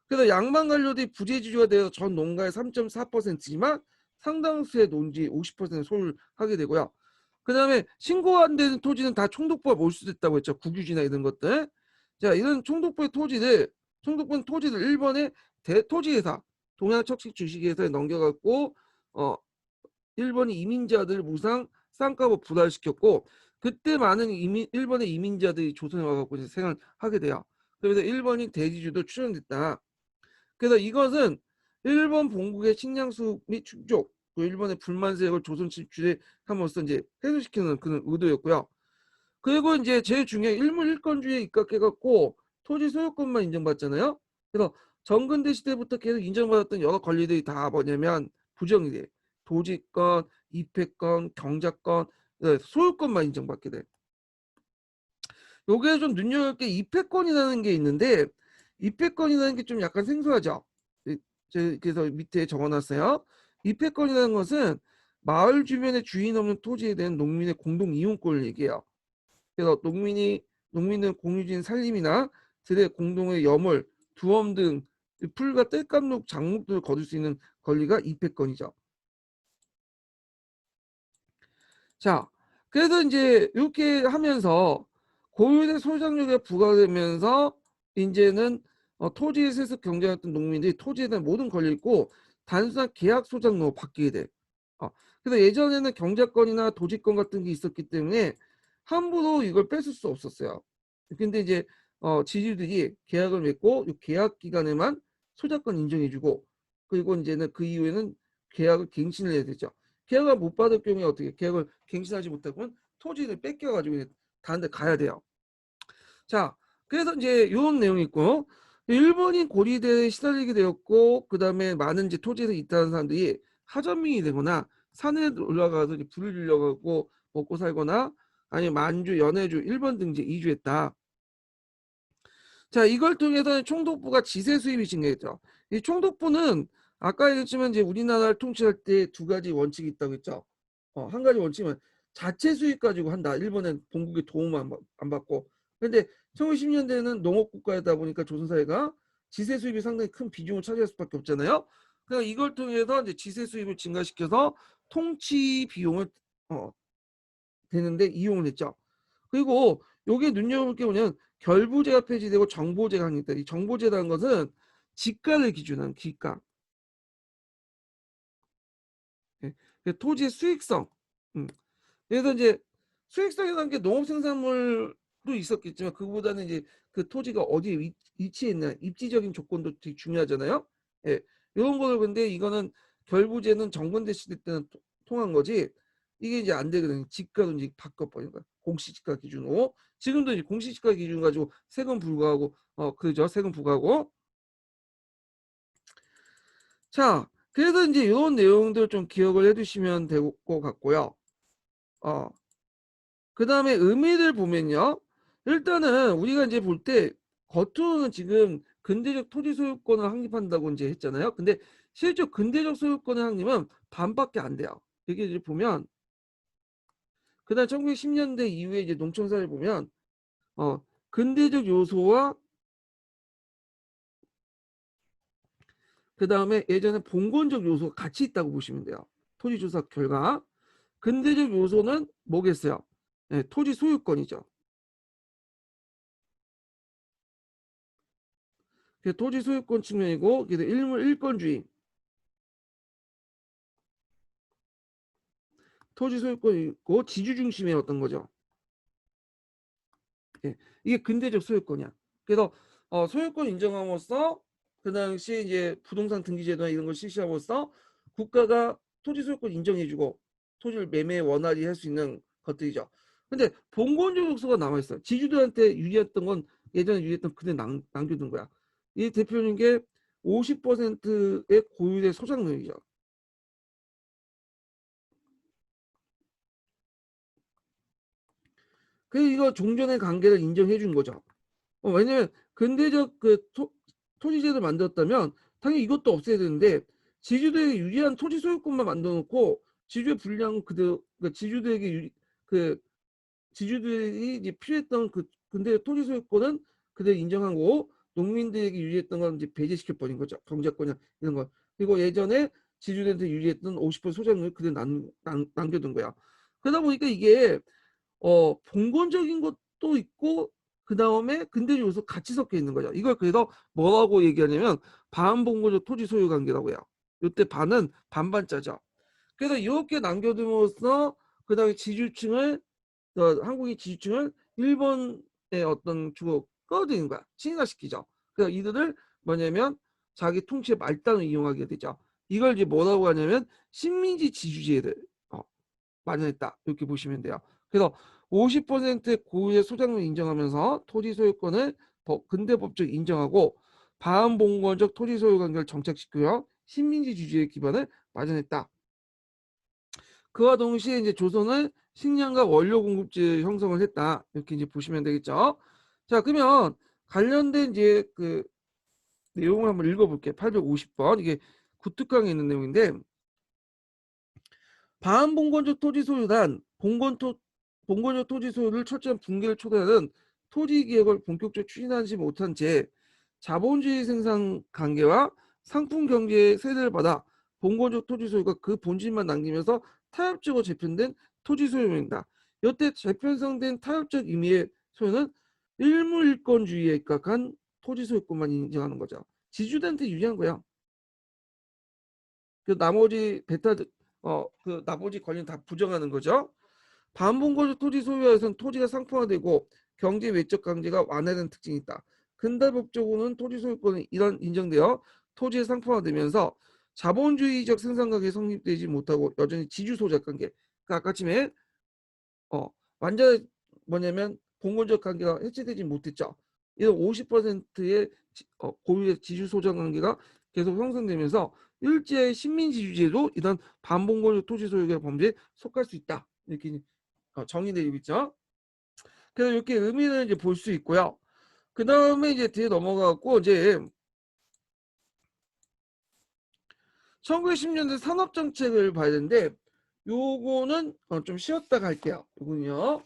그래서 양만 관료들이 부재지주가 되어 전 농가의 3.4%지만 상당수의 논지 50%를 소유를 하게 되고요. 그 다음에 신고 안 되는 토지는 다 총독부가 몰수됐다고 했죠. 국유지나 이런 것들. 자, 이런 총독부는 토지를 일본의 대토지회사, 동양척식 주식회사에 넘겨갖고, 일본이 이민자들 무상 쌍값을 부과시켰고, 그때 많은 일본의 이민자들이 조선에 와갖고 이제 생활하게 돼요. 그래서 일본인 대지주도 출연됐다. 그래서 이것은 일본 본국의 식량 수입 및 충족, 그 일본의 불만 세력을 조선 진출에 함으로써 이제 해소시키는 그런 의도였고요. 그리고 이제 제일 중요한 일물일권주의에 입각해갖고 토지 소유권만 인정받잖아요. 그래서 정근대 시대부터 계속 인정받았던 여러 권리들이 다 뭐냐면 부정이 돼. 도지권, 입회권, 경작권, 소유권만 인정받게 돼. 요게 좀 눈여겨볼 게 입회권이라는 게 있는데 입회권이라는 게 좀 약간 생소하죠. 그래서 밑에 적어놨어요. 입회권이라는 것은 마을 주변에 주인 없는 토지에 대한 농민의 공동 이용권을 얘기해요. 그래서 농민은 공유진 살림이나 들의 공동의 염을, 두엄 등 풀과 땔감록 작물들을 거둘 수 있는 권리가 입회권이죠. 자, 그래서 이제 이렇게 하면서 고유의 소유장료가 부과되면서 이제는 토지에 세습 경쟁했던 농민들이 토지에 대한 모든 권리를 있고 단순한 계약 소장로 바뀌게 돼. 그래서 예전에는 경작권이나 도지권 같은 게 있었기 때문에 함부로 이걸 뺏을 수 없었어요. 근데 이제 지주들이 계약을 맺고 이 계약 기간에만 소작권 인정해주고 그리고 이제는 그 이후에는 계약을 갱신을 해야 되죠. 계약을 못 받을 경우에 어떻게 계약을 갱신하지 못하면 토지를 뺏겨가지고 다른 데 가야 돼요. 자, 그래서 이제 이런 내용이 있고 일본인 고리대에 시달리게 되었고 그 다음에 많은 이제 토지에서 있다는 사람들이 하전민이 되거나 산에 올라가서 이제 불을 질려가고 먹고 살거나 아니면 만주, 연해주, 일본 등 이제 이주했다. 자, 이걸 통해서 총독부가 지세 수입이 증가했죠. 이 총독부는 아까 얘기했지만 이제 우리나라를 통치할 때 두 가지 원칙이 있다고 했죠. 한 가지 원칙은 자체 수입 가지고 한다. 일본은 본국의 도움을 안 받고. 근데 1910년대에는 농업 국가이다 보니까 조선사회가 지세 수입이 상당히 큰 비중을 차지할 수밖에 없잖아요. 그러니까 이걸 통해서 이제 지세 수입을 증가시켜서 통치 비용을 어, 되는데 이용을 했죠. 그리고 요게 눈여겨볼 게 뭐냐면 결부제가 폐지되고 정보제가 확립됐다. 이 정보제라는 것은 지가를 기준한 기가. 예. 토지의 수익성. 음. 그래서 이제 수익성이라는 게 농업 생산물도 있었겠지만 그보다는 이제 그 토지가 어디에 위치해 있냐 입지적인 조건도 되게 중요하잖아요. 예. 이런 거를 근데 이거는 결부제는 정권대 시대 때는 통한 거지 이게 이제 안 되거든요. 지가로 이제 바꿔버린 거야. 공시지가 기준으로. 지금도 이제 공시지가 기준 가지고 세금 부과하고 그죠 세금 부과하고 자 그래서 이제 이런 내용들 좀 기억을 해두시면 될 것 같고요. 어 그 다음에 의미를 보면요. 일단은 우리가 이제 볼 때 겉으로는 지금 근대적 토지 소유권을 확립한다고 이제 했잖아요. 근데 실제 근대적 소유권의 확립은 반밖에 안 돼요. 이게 이제 보면 그다음 1910년대 이후에 이제 농촌사를 보면 근대적 요소와 그 다음에 예전에 봉건적 요소가 같이 있다고 보시면 돼요. 토지조사 결과 근대적 요소는 뭐겠어요? 네, 토지 소유권이죠. 토지 소유권 측면이고 일물 일권주의 토지 소유권이 있고 지주 중심의 어떤 거죠. 예, 이게 근대적 소유권이야. 그래서 소유권 인정함으로써 그 당시 이제 부동산 등기제도나 이런 걸 실시함으로써 국가가 토지 소유권 인정해주고 토지를 매매 원활히 할 수 있는 것들이죠. 근데 봉건적 요소가 남아있어요. 지주들한테 유리했던 건 예전에 유리했던 그대 남겨둔 거야. 이 대표적인 게 50%의 고유의 소장능이죠. 그래서 이거 종전의 관계를 인정해 준 거죠. 왜냐면 근대적 토지제를 만들었다면 당연히 이것도 없애야 되는데 지주들에게 유리한 토지 소유권만 만들어 놓고 지주의 불량 그대로 그러니까 지주들에게 그 지주들이 이제 필요했던 그 근대 토지 소유권은 그대로 인정하고 농민들에게 유리했던 건 이제 배제시켜 버린 거죠. 경작권이나 이런 거. 그리고 예전에 지주들한테 유리했던 50% 소장을 그대로 남겨둔 거야. 그러다 보니까 이게 봉건적인 것도 있고 그 다음에 근대적 요소 같이 섞여 있는 거죠. 이걸 그래서 뭐라고 얘기하냐면 반봉건적 토지 소유 관계라고 해요. 이때 반은 반반짜죠. 그래서 이렇게 남겨둠으로써 그 다음에 지주층을 한국의 지주층을 일본의 어떤 주로 끌어들이는 거야. 친화시키죠. 그래서 이들을 뭐냐면 자기 통치의 말단을 이용하게 되죠. 이걸 이제 뭐라고 하냐면 식민지 지주제를 마련했다. 이렇게 보시면 돼요. 그래서 50%의 고유의 소장을 인정하면서 토지 소유권을 근대법적 인정하고 반봉건적 토지 소유 관계를 정착시키며 식민지 주주의 기반을 마련했다. 그와 동시에 이제 조선은 식량과 원료 공급지 형성을 했다. 이렇게 이제 보시면 되겠죠. 자, 그러면 관련된 이제 그 내용을 한번 읽어볼게요. 850번 이게 구특강에 있는 내용인데 반봉건적 토지 소유단 봉건적 토지 소유를 철저한 붕괴를 초래하는 토지 개혁을 본격적으로 추진하지 못한 채 자본주의 생산 관계와 상품 경제의 세대를 받아 봉건적 토지 소유가 그 본질만 남기면서 타협적으로 재편된 토지 소유입니다. 여태 재편성된 타협적 의미의 소유는 일물일권주의에 입각한 토지 소유권만 인정하는 거죠. 지주들한테 유리한 거야. 그 나머지 그 나머지 권리는 다 부정하는 거죠. 반봉건조 토지 소유에서는 토지가 상품화되고 경제 외적 강제가 완화되는 특징이 있다. 근대법적으로는 토지 소유권은 이런 인정되어 토지의 상품화되면서 자본주의적 생산관계 성립되지 못하고 여전히 지주소작 관계. 그러니까 아까쯤에 완전 뭐냐면 봉건적 관계가 해체되지 못했죠. 이런 50%의 고유의 지주소작 관계가 계속 형성되면서 일제의 식민지주제도 이런 반봉건적 토지 소유의 범죄에 속할 수 있다. 이렇게 정의되고 있죠. 그래서 이렇게 의미를 이제 볼 수 있고요. 그 다음에 이제 뒤에 넘어가고 이제 1910년대 산업정책을 봐야 되는데 요거는 좀 쉬었다 갈게요. 요거는요.